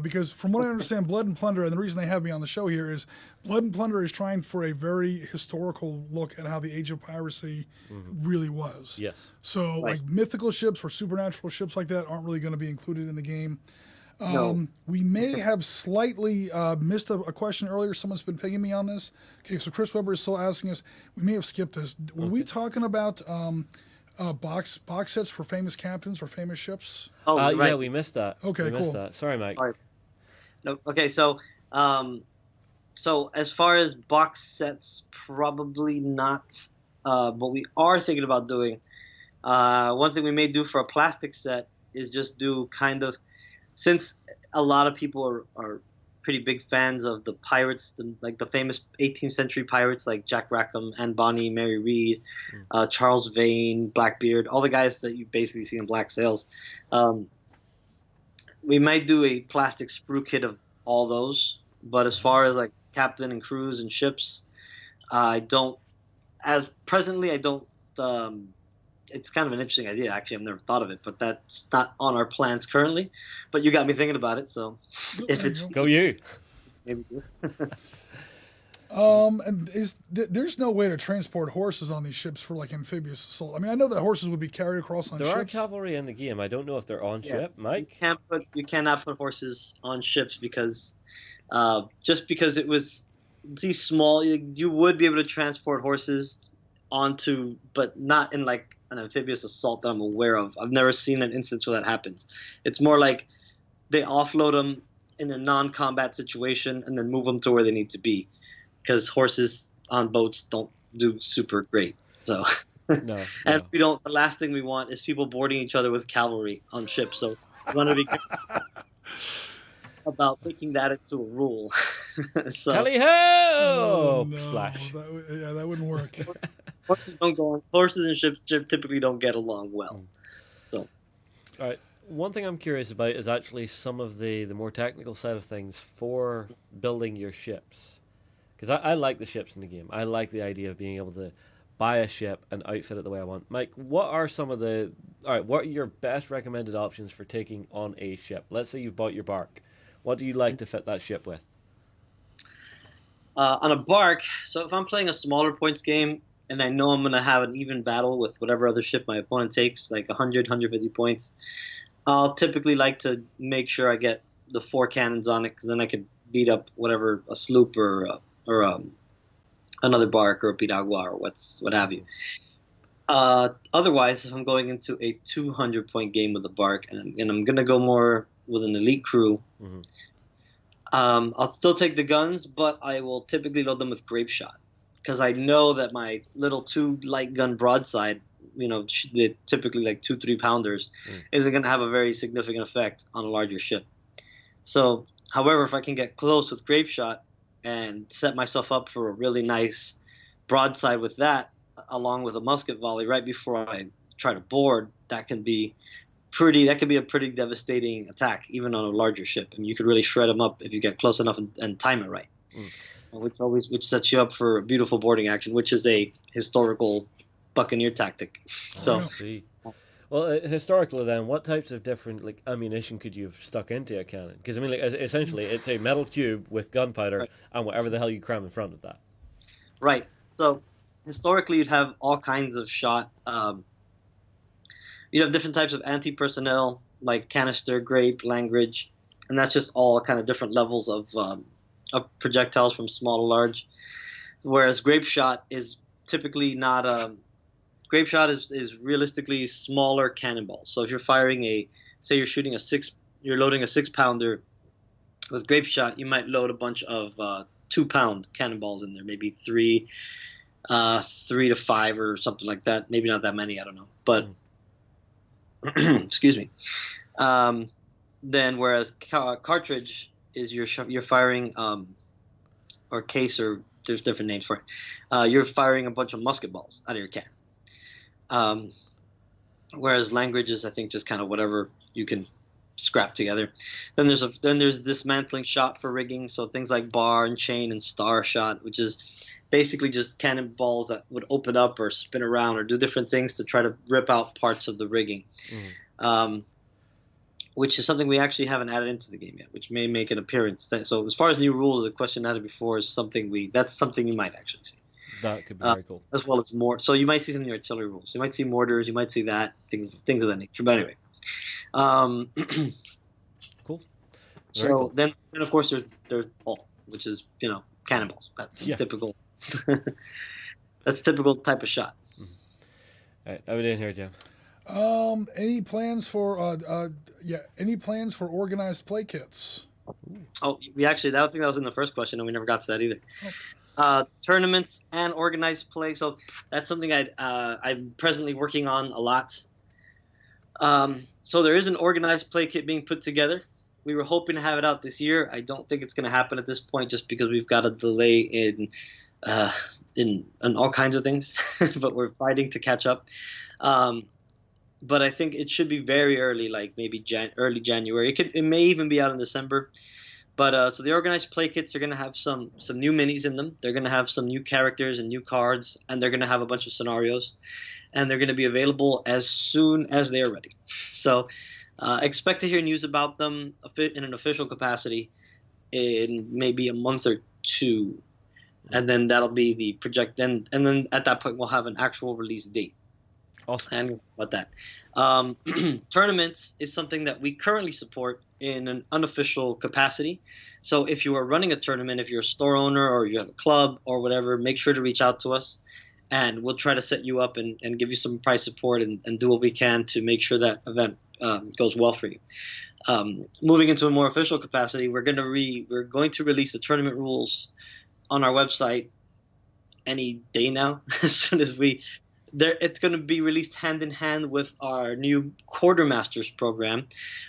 Because from what I understand, Blood and Plunder, and the reason they have me on the show here is Blood and Plunder is trying for a very historical look at how the Age of Piracy really was. Yes. So, like mythical ships or supernatural ships like that aren't really going to be included in the game. No. We may have slightly missed a question earlier. Someone's been pinging me on this. Okay, so Chris Webber is still asking us. We may have skipped this. Were we talking about box sets for famous captains or famous ships? Oh, right. Yeah, we missed that. Okay, we cool. missed that. Sorry, Mike. All right. No, okay, so as far as box sets, probably not. But we are thinking about doing. One thing we may do for a plastic set is just do kind of, since a lot of people are pretty big fans of the pirates, like the famous 18th century pirates like Jack Rackham, Anne Bonny, Mary Read, Charles Vane, Blackbeard, all the guys that you basically see in Black Sails. We might do a plastic sprue kit of all those, but as far as like captain and crews and ships, I don't. As presently, I don't. It's kind of an interesting idea, actually. I've never thought of it, but that's not on our plans currently. But you got me thinking about it, so if it's Go you. maybe. And there's no way to transport horses on these ships for like amphibious assault. I mean, I know that horses would be carried across on There are ships. cavalry in the game. I don't know if they're on ship, Mike. You cannot put horses on ships because just because it was these small. You would be able to transport horses onto, but not in like an amphibious assault that I'm aware of. I've never seen an instance where that happens. It's more like they offload them in a non-combat situation and then move them to where they need to be, because horses on boats don't do super great. So No. and we don't. The last thing we want is people boarding each other with cavalry on ships. So we want to be careful about making that into a rule. So Tally ho! Oh, no, Splash. that wouldn't work. horses don't go. Horses and ships typically don't get along well. So All right. One thing I'm curious about is actually some of the more technical side of things for building your ships. Because I like the ships in the game. I like the idea of being able to buy a ship and outfit it the way I want. Mike, what are what are your best recommended options for taking on a ship? Let's say you've bought your bark. What do you like to fit that ship with? on a bark, so if I'm playing a smaller points game and I know I'm going to have an even battle with whatever other ship my opponent takes, like 100, 150 points, I'll typically like to make sure I get the 4 cannons on it, because then I could beat up whatever, a sloop or another bark or a piragua or what have you. Otherwise, if I'm going into a 200-point game with a bark, and I'm gonna go more with an elite crew, Hmm. I'll still take the guns, but I will typically load them with grape shot because I know that my little two light gun broadside, the typically like 2 3 pounders, Mm. isn't gonna have a very significant effect on a larger ship. So, however, if I can get close with grape shot and set myself up for a really nice broadside with that, along with a musket volley right before I try to board, that could be a pretty devastating attack, even on a larger ship. I mean, you could really shred them up if you get close enough and time it right, Mm. which sets you up for a beautiful boarding action, which is a historical Buccaneer tactic. Oh I So, yeah. see. Well, historically, then, what types of different like ammunition could you have stuck into a cannon? Because I mean, like, essentially, it's a metal tube with gunpowder right, and whatever the hell you cram in front of that. right. So historically, you'd have all kinds of shot. You'd have different types of anti-personnel like canister, grape, langrage, and that's just all kind of different levels of projectiles from small to large. Whereas grape shot is typically not grape shot is realistically smaller cannonballs. So if you're say you're shooting you're loading a 6 pounder with grape shot, you might load a bunch of 2 pound cannonballs in there, maybe 3 to 5 or something like that. Maybe not that many, I don't know. But Mm. excuse me. Um, then whereas cartridge is you're firing or case, or there's different names for it. You're firing a bunch of musket balls out of your can. Um, whereas language is, I think, just kind of whatever you can scrap together. Then there's dismantling shot for rigging, so things like bar and chain and star shot, which is basically just cannonballs that would open up or spin around or do different things to try to rip out parts of the rigging. Mm. Um, which is something we actually haven't added into the game yet, which may make an appearance. So as far as new rules, the question added before is that's something you might actually see, That could be very cool. as well as more. So you might see some new artillery rules. You might see mortars. You might see things of that nature. But anyway, um, Cool. Very so cool. then of course there's ball, which is cannonballs. That's Yeah. typical. That's typical type of shot. All right, I've been in here, Jim. Any plans for any plans for organized play kits? Oh, I think that was in the first question, and we never got to that either. Oh. Tournaments and organized play. So that's something I'm presently working on a lot. So there is an organized play kit being put together. We were hoping to have it out this year. I don't think it's going to happen at this point, just because we've got a delay in all kinds of things, but we're fighting to catch up. But I think it should be very early, like maybe early January. It may even be out in December. But so the organized play kits are going to have some new minis in them. They're going to have some new characters and new cards, and they're going to have a bunch of scenarios, and they're going to be available as soon as they are ready. So expect to hear news about them in an official capacity in maybe a month or two, and then that'll be the project. And then at that point we'll have an actual release date. Awesome. And about that, tournaments is something that we currently support in an unofficial capacity. So if you are running a tournament, if you're a store owner or you have a club or whatever, make sure to reach out to us, and we'll try to set you up and give you some price support and do what we can to make sure that event goes well for you. Moving into a more official capacity, we're going to release the tournament rules on our website any day now. As soon as it's going to be released hand in hand with our new Quartermasters program,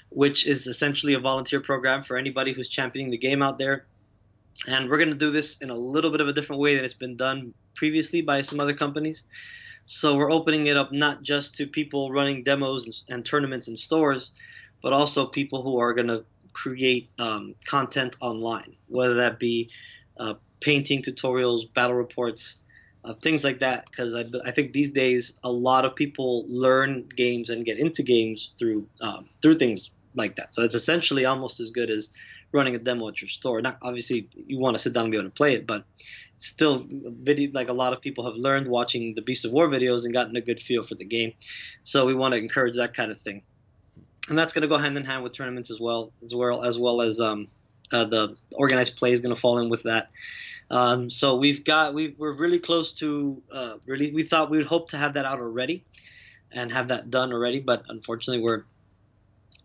which is essentially a volunteer program for anybody who's championing the game out there. And we're going to do this in a little bit of a different way than it's been done previously by some other companies. So we're opening it up not just to people running demos and tournaments in stores, but also people who are going to create content online, whether that be painting tutorials, battle reports, things like that. Because I think these days a lot of people learn games and get into games through things like that. So it's essentially almost as good as running a demo at your store. Not obviously you want to sit down and be able to play it, but still video, like a lot of people have learned watching the Beast of War videos and gotten a good feel for the game. So we want to encourage that kind of thing, and that's going to go hand in hand with tournaments as well as the organized play is going to fall in with that. So we're really close to release. We thought we would hope to have that out already and have that done already, but unfortunately we're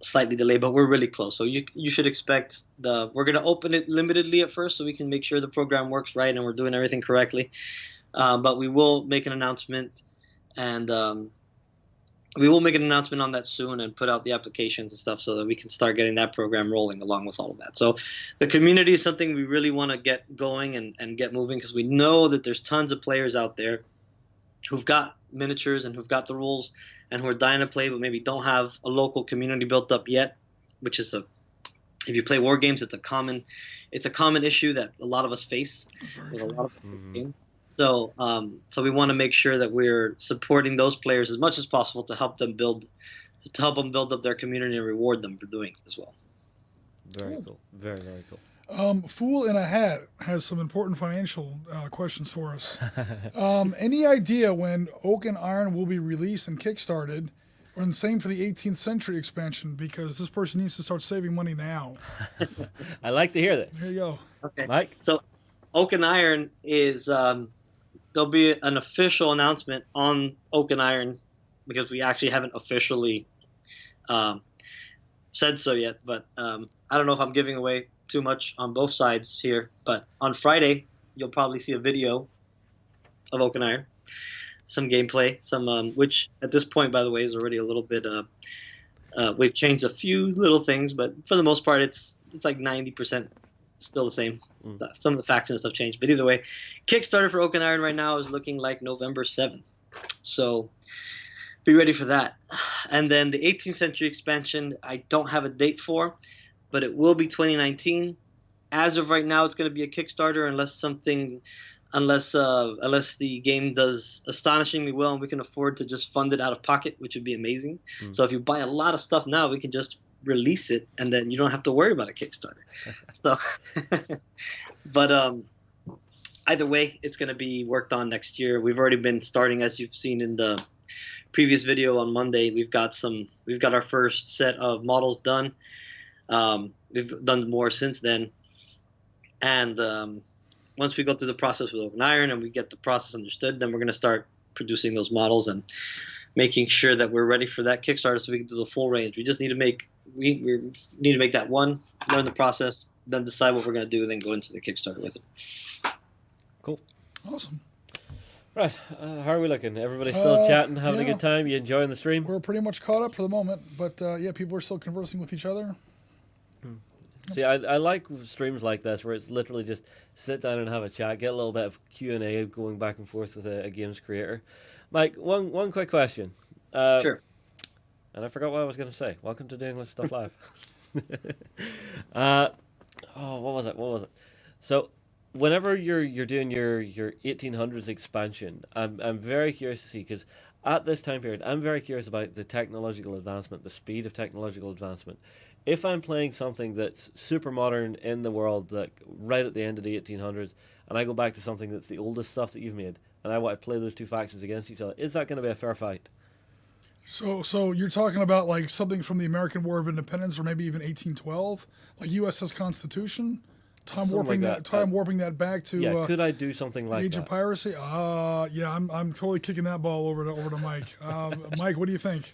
slightly delayed, but we're really close. So you should expect we're going to open it limitedly at first so we can make sure the program works right and we're doing everything correctly. But we will make an announcement, and we will make an announcement on that soon and put out the applications and stuff so that we can start getting that program rolling along with all of that. So the community is something we really want to get going and get moving, because we know that there's tons of players out there who've got miniatures and who've got the rules and who are dying to play but maybe don't have a local community built up yet, which is if you play war games, it's a common issue that a lot of us face with a lot of games. So we want to make sure that we're supporting those players as much as possible to help them build up their community and reward them for doing it as well. Very cool. Very, very cool. Fool in a Hat has some important financial questions for us. Any idea when Oak and Iron will be released and kickstarted? Or the same for the 18th century expansion, because this person needs to start saving money now. I like to hear this. There you go. Okay. Mike? So Oak and Iron is there'll be an official announcement on Oak and Iron, because we actually haven't officially said so yet. But I don't know if I'm giving away too much on both sides here. But on Friday, you'll probably see a video of Oak and Iron, some gameplay, which at this point, by the way, is already a little bit. We've changed a few little things, but for the most part, it's like 90% still the same. Some of the factions have changed, but either way, Kickstarter for Oak and Iron right now is looking like November 7th. So be ready for that. And then the 18th century expansion, I don't have a date for, but it will be 2019. As of right now, it's going to be a Kickstarter unless the game does astonishingly well and we can afford to just fund it out of pocket, which would be amazing. So if you buy a lot of stuff now, we can just release it and then you don't have to worry about a Kickstarter. So but either way, it's going to be worked on next year. We've already been starting, as you've seen in the previous video on Monday. We've got our first set of models done. We've done more since then, and once we go through the process with Oak and Iron and we get the process understood, then we're going to start producing those models and making sure that we're ready for that Kickstarter so we can do the full range. We just need to make that one, learn the process, then decide what we're going to do, and then go into the Kickstarter with it. Cool. Awesome. Right. How are we looking? Everybody still chatting, having a good time? You enjoying the stream? We're pretty much caught up for the moment, but people are still conversing with each other. See, I like streams like this where it's literally just sit down and have a chat, get a little bit of Q&A going back and forth with a games creator. Mike, one quick question. Sure. And I forgot what I was going to say. Welcome to Doing This Stuff Live. What was it? So, whenever you're doing your 1800s expansion, I'm very curious to see, because at this time period, I'm very curious about the technological advancement, the speed of technological advancement. If I'm playing something that's super modern in the world, like right at the end of the 1800s, and I go back to something that's the oldest stuff that you've made, and I want to play those two factions against each other, is that going to be a fair fight? So you're talking about like something from the American War of Independence, or maybe even 1812, like USS Constitution, warping that back to. Could I do something like Age that? of Piracy? I'm totally kicking that ball over to Mike. Mike, what do you think?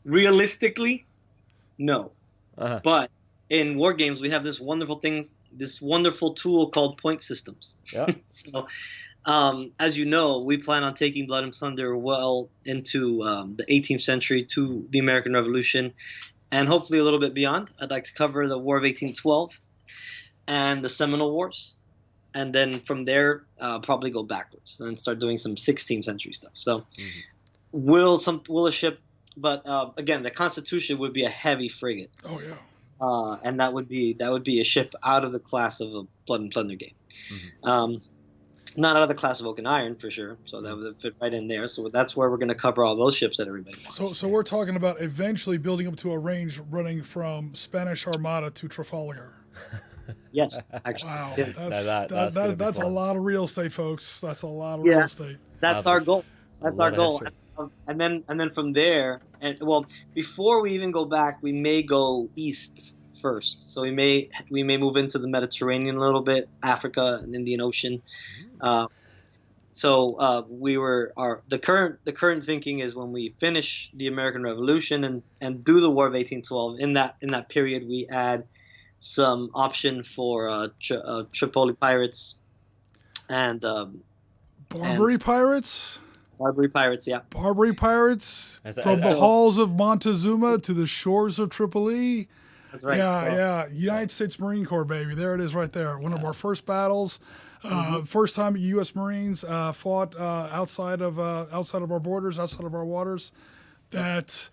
Realistically, no. Uh-huh. But in war games, we have this wonderful tool called point systems. Yeah. So, as you know, we plan on taking Blood and Plunder well into the 18th century to the American Revolution, and hopefully a little bit beyond. I'd like to cover the War of 1812 and the Seminole Wars, and then from there probably go backwards and start doing some 16th century stuff. So, will a ship? But again, the Constitution would be a heavy frigate. Oh yeah. And that would be a ship out of the class of a Blood and Plunder game. Not out of the class of Oak and Iron for sure. So that would fit right in there. So that's where we're going to cover all those ships that everybody wants. So we're talking about eventually building up to a range running from Spanish Armada to Trafalgar. Yes, actually. Wow, That's that's a lot of real estate, folks. That's a lot of real estate. That's our goal. That's our goal. And then from there, before we even go back, we may go east first. So we may move into the Mediterranean a little bit, Africa and Indian Ocean. The current thinking is when we finish the American Revolution and do the War of 1812. In that period, we add some option for Tripoli pirates and Barbary pirates. Barbary pirates, yeah. Barbary pirates from the halls of Montezuma to the shores of Tripoli. That's right. Yeah. United States Marine Corps, baby. There it is right there. One of our first battles. First time U.S. Marines fought outside of our borders, outside of our waters. That,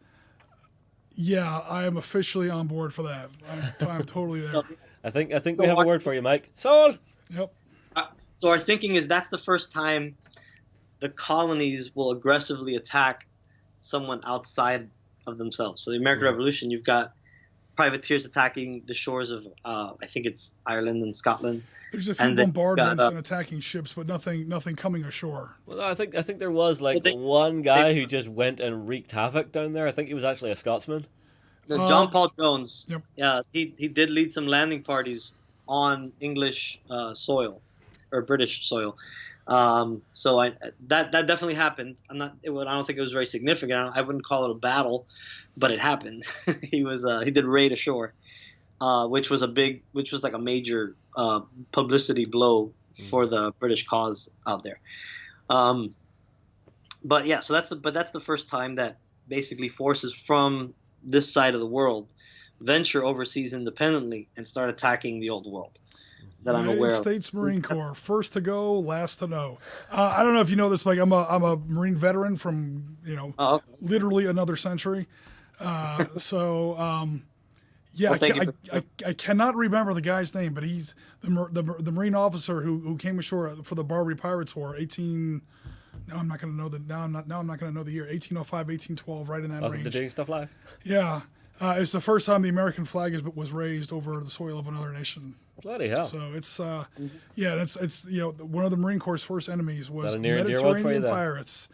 yeah, I am officially on board for that. I'm totally there. I think we have a word for you, Mike. Sold. Yep. So our thinking is that's the first time the colonies will aggressively attack someone outside of themselves. So the American Revolution, you've got privateers attacking the shores of I think it's Ireland and Scotland. There's a few bombardments and attacking ships, but nothing coming ashore. Well, I think there was one guy who just went and wreaked havoc down there. I think he was actually a Scotsman. John Paul Jones. Yep. Yeah, he did lead some landing parties on English soil or British soil. So that definitely happened. I don't think it was very significant. I wouldn't call it a battle, but it happened. He did raid ashore, which was like a major publicity blow for the British cause out there. But yeah, so that's the first time that basically forces from this side of the world venture overseas independently and start attacking the old world. That I'm aware of. United States Marine Corps, first to go, last to know. I don't know if you know this, Mike. I'm a Marine veteran from literally another century. Yeah, well, I cannot remember the guy's name, but he's the Marine officer who came ashore for the Barbary Pirates War, 18. Now I'm not going to know now I'm not going to know the year. 1805, 1812, right in that range. Welcome to Doing Stuff Live. Yeah. It's the first time the American flag was raised over the soil of another nation. Bloody hell! So it's it's one of the Marine Corps' first enemies was Mediterranean pirates,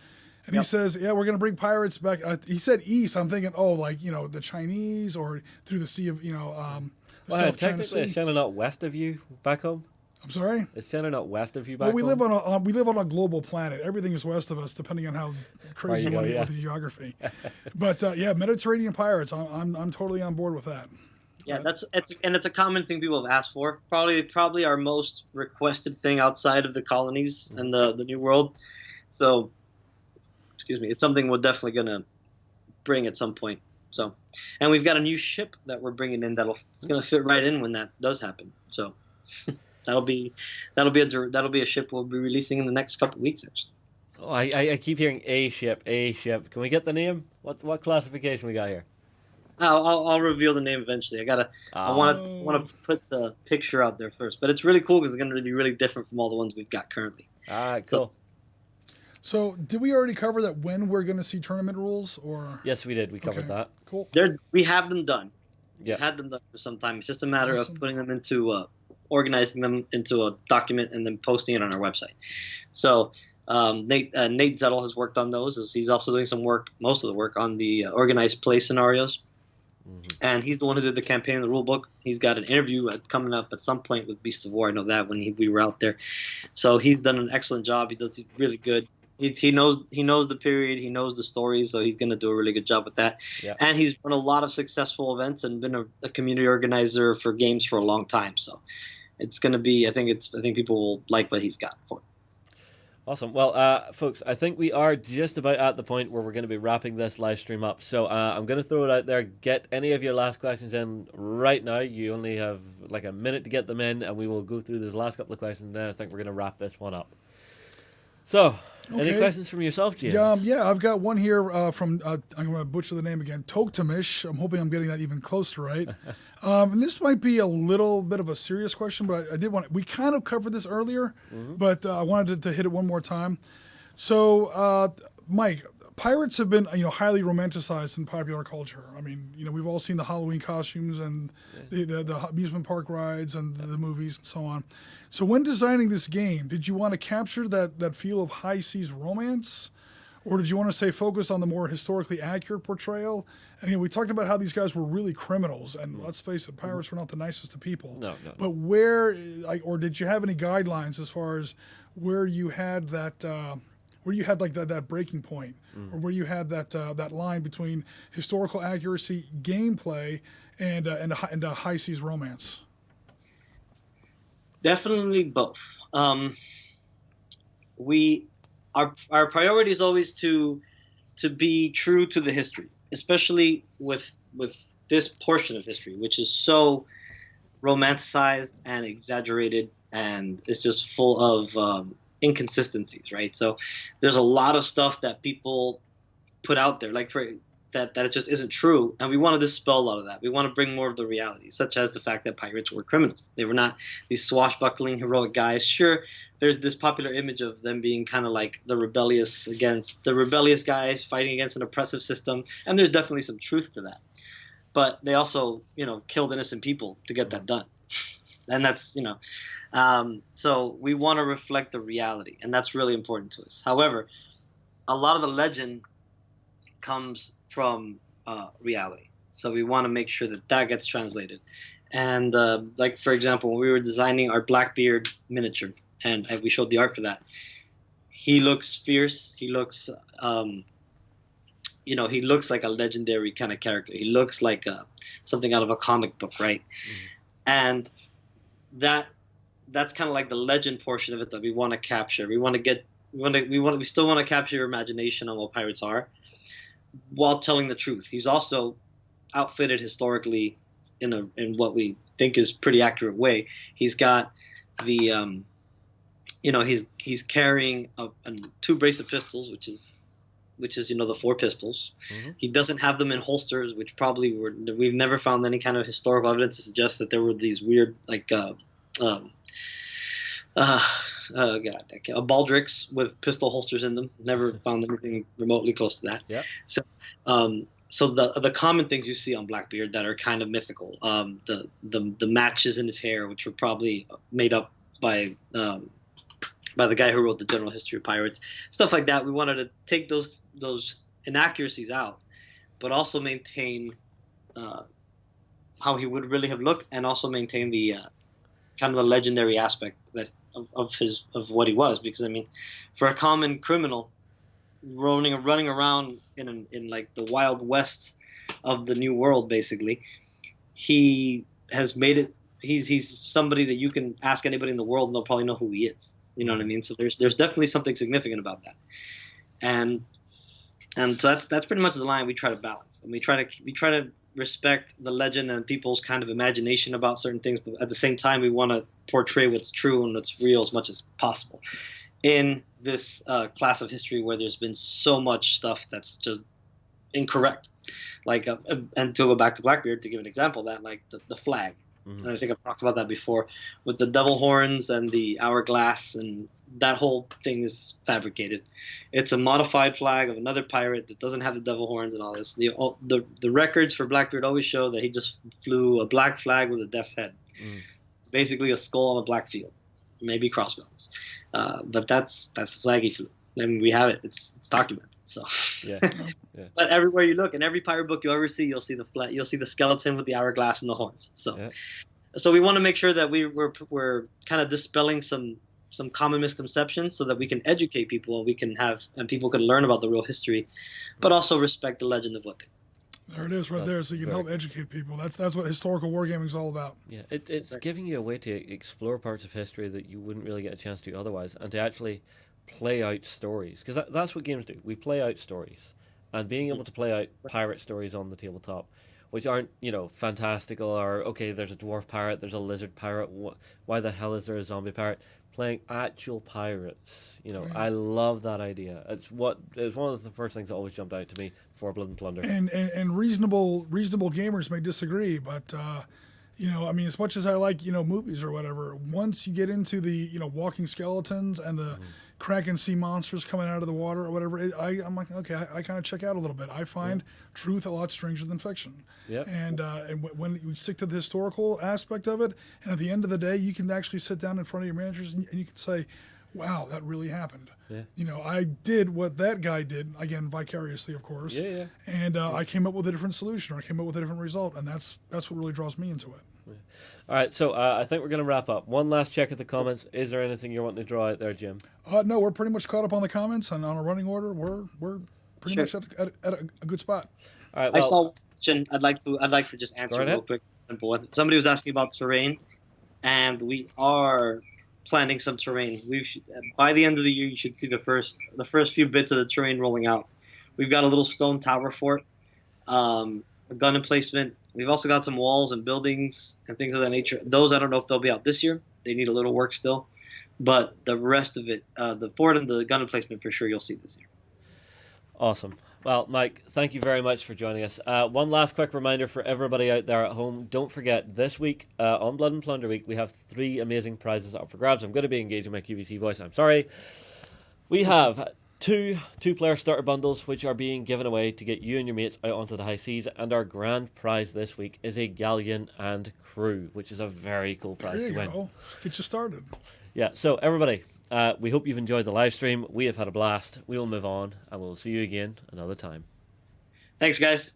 and he says, we're going to bring pirates back. He said east. I'm thinking, the Chinese or through the Sea of South China technically, it's Sea. kind of not west of you back home. I'm sorry. It's kind of not west of you back Well, we home. live on a global planet. Everything is west of us, depending on how crazy you want to get with the geography. But Mediterranean pirates. I'm totally on board with that. Yeah, it's a common thing people have asked for. Probably our most requested thing outside of the colonies and the New World. So, excuse me, it's something we're definitely gonna bring at some point. So, and we've got a new ship that we're bringing in it's gonna fit right in when that does happen. So, that'll be a ship we'll be releasing in the next couple of weeks actually. Oh, I keep hearing a ship. Can we get the name? What classification we got here? I'll reveal the name eventually. I want to put the picture out there first, but it's really cool because it's going to be really different from all the ones we've got currently. All right, cool. So, did we already cover that when we're going to see tournament rules, or? Yes, we did. We covered that. Cool. We have them done. Yeah. We've had them done for some time. It's just a matter of putting them into organizing them into a document and then posting it on our website. So. Nate Zettel has worked on those. He's also doing most of the work on the organized play scenarios. And he's the one who did the campaign in the rule book. He's got an interview coming up at some point with Beasts of War. I know that when we were out there. So he's done an excellent job. He's really good. He knows the period. He knows the stories. So he's going to do a really good job with that. Yeah. And he's run a lot of successful events and been a community organizer for games for a long time. So it's going to be. I think people will like what he's got for it. Awesome. Well, folks, I think we are just about at the point where we're going to be wrapping this live stream up. So I'm going to throw it out there. Get any of your last questions in right now. You only have like a minute to get them in, and we will go through those last couple of questions. Then I think we're going to wrap this one up. So, any questions from yourself, James? Yeah, I've got one here from, I'm going to butcher the name again, Toktamish. I'm hoping I'm getting that even close to right. And this might be a little bit of a serious question, but I did we kind of covered this earlier, but I wanted to hit it one more time. So, Mike, pirates have been, highly romanticized in popular culture. I mean, we've all seen the Halloween costumes and the amusement park rides and the movies and so on. So when designing this game, did you want to capture that feel of high seas romance? or did you want to stay focused on the more historically accurate portrayal? And we talked about how these guys were really criminals, and let's face it, pirates were not the nicest of people. No. But where, or did you have any guidelines as far as where you had that, that breaking point, or where you had that line between historical accuracy, gameplay, and a high seas romance? Definitely both. Our priority is always to be true to the history, especially with this portion of history, which is so romanticized and exaggerated, and it's just full of inconsistencies, right? So there's a lot of stuff that people put out there, like that it just isn't true, and we want to dispel a lot of that. We want to bring more of the reality, such as the fact that pirates were criminals. They were not these swashbuckling heroic guys. Sure, there's this popular image of them being kind of like the rebellious guys fighting against an oppressive system, and there's definitely some truth to that. But they also, killed innocent people to get that done, and that's, so we want to reflect the reality, and that's really important to us. However, a lot of the legend comes from reality, so we want to make sure that gets translated. And like, for example, when we were designing our Blackbeard miniature, and we showed the art for that, he looks fierce. He looks he looks like a legendary kind of character. He looks like something out of a comic book, right? And that's kind of like the legend portion of it that we want to capture. We still want to capture your imagination on what pirates are, while telling the truth. He's also outfitted historically in what we think is pretty accurate way. He's got the he's carrying two brace of pistols, which is the 4 pistols. He doesn't have them in holsters, which we've never found any kind of historical evidence to suggest that there were these weird baldricks with pistol holsters in them. Never found anything remotely close to that. Yeah. So the common things you see on Blackbeard that are kind of mythical, the matches in his hair, which were probably made up by the guy who wrote the General History of Pirates, stuff like that. We wanted to take those inaccuracies out, but also maintain how he would really have looked, and also maintain the kind of the legendary aspect of what he was. Because I mean, for a common criminal running around in like the Wild West of the New World, basically, he has made it. He's somebody that you can ask anybody in the world, and they'll probably know who he is. You know what I mean? So there's definitely something significant about that, and so that's pretty much the line we try to balance, and we try to respect the legend and people's kind of imagination about certain things, but at the same time we want to portray what's true and what's real as much as possible in this class of history where there's been so much stuff that's just incorrect. Like and to go back to Blackbeard, to give an example, that like the flag. And I think I've talked about that before, with the devil horns and the hourglass, and that whole thing is fabricated. It's a modified flag of another pirate that doesn't have the devil horns and all this. The records for Blackbeard always show that he just flew a black flag with a death's head. It's basically a skull on a black field, maybe crossbones, but that's the flag he flew. I mean, we have it. It's documented. So yeah. But everywhere you look, in every pirate book you ever see, you'll see the skeleton with the hourglass and the horns. So we want to make sure that we're kind of dispelling some common misconceptions, so that we can educate people, and people can learn about the real history, but also respect the legend of what they. There it is, right there. So you can help educate people. That's what historical wargaming is all about. Yeah, it's giving you a way to explore parts of history that you wouldn't really get a chance to otherwise, and to actually play out stories, because that's what games do. We play out stories, and being able to play out pirate stories on the tabletop, which aren't fantastical, or okay, there's a dwarf pirate, there's a lizard pirate, why the hell is there a zombie pirate? Playing actual pirates, I love that idea. It's one of the first things that always jumped out to me for Blood and Plunder. And reasonable gamers may disagree, but I mean, as much as I like movies or whatever, once you get into the walking skeletons and the Kraken sea monsters coming out of the water or whatever, I'm like, okay, I kind of check out a little bit. I find truth a lot stranger than fiction. Yeah. And when you stick to the historical aspect of it, and at the end of the day, you can actually sit down in front of your managers and you can say, wow, that really happened. Yeah. You know, I did what that guy did, again, vicariously, of course. Yeah, yeah. And I came up with a different solution, or I came up with a different result, and that's what really draws me into it. All right, so I think we're going to wrap up. One last check at the comments. Is there anything you're wanting to draw out there, Jim? No, we're pretty much caught up on the comments, and on a running order, we're pretty much at a good spot. All right, I well, saw one question. I'd like to just answer right real ahead. quick, simple one. Somebody was asking about terrain, and we are planning some terrain. By the end of the year, you should see the first few bits of the terrain rolling out. We've got a little stone tower fort, a gun emplacement. We've also got some walls and buildings and things of that nature. Those I don't know if they'll be out this year. They need a little work still, but the rest of it, the fort and the gun emplacement for sure, you'll see this year. Awesome. Well, Mike, thank you very much for joining us. One last quick reminder for everybody out there at home. Don't forget, this week on Blood and Plunder Week, we have 3 amazing prizes up for grabs. I'm going to be engaging my QVC voice. I'm sorry. We have two-player starter bundles, which are being given away to get you and your mates out onto the high seas. And our grand prize this week is a galleon and crew, which is a very cool prize There to you win. go. Get you started. Yeah, so everybody, we hope you've enjoyed the live stream. We have had a blast. We will move on, and we'll see you again another time. Thanks, guys.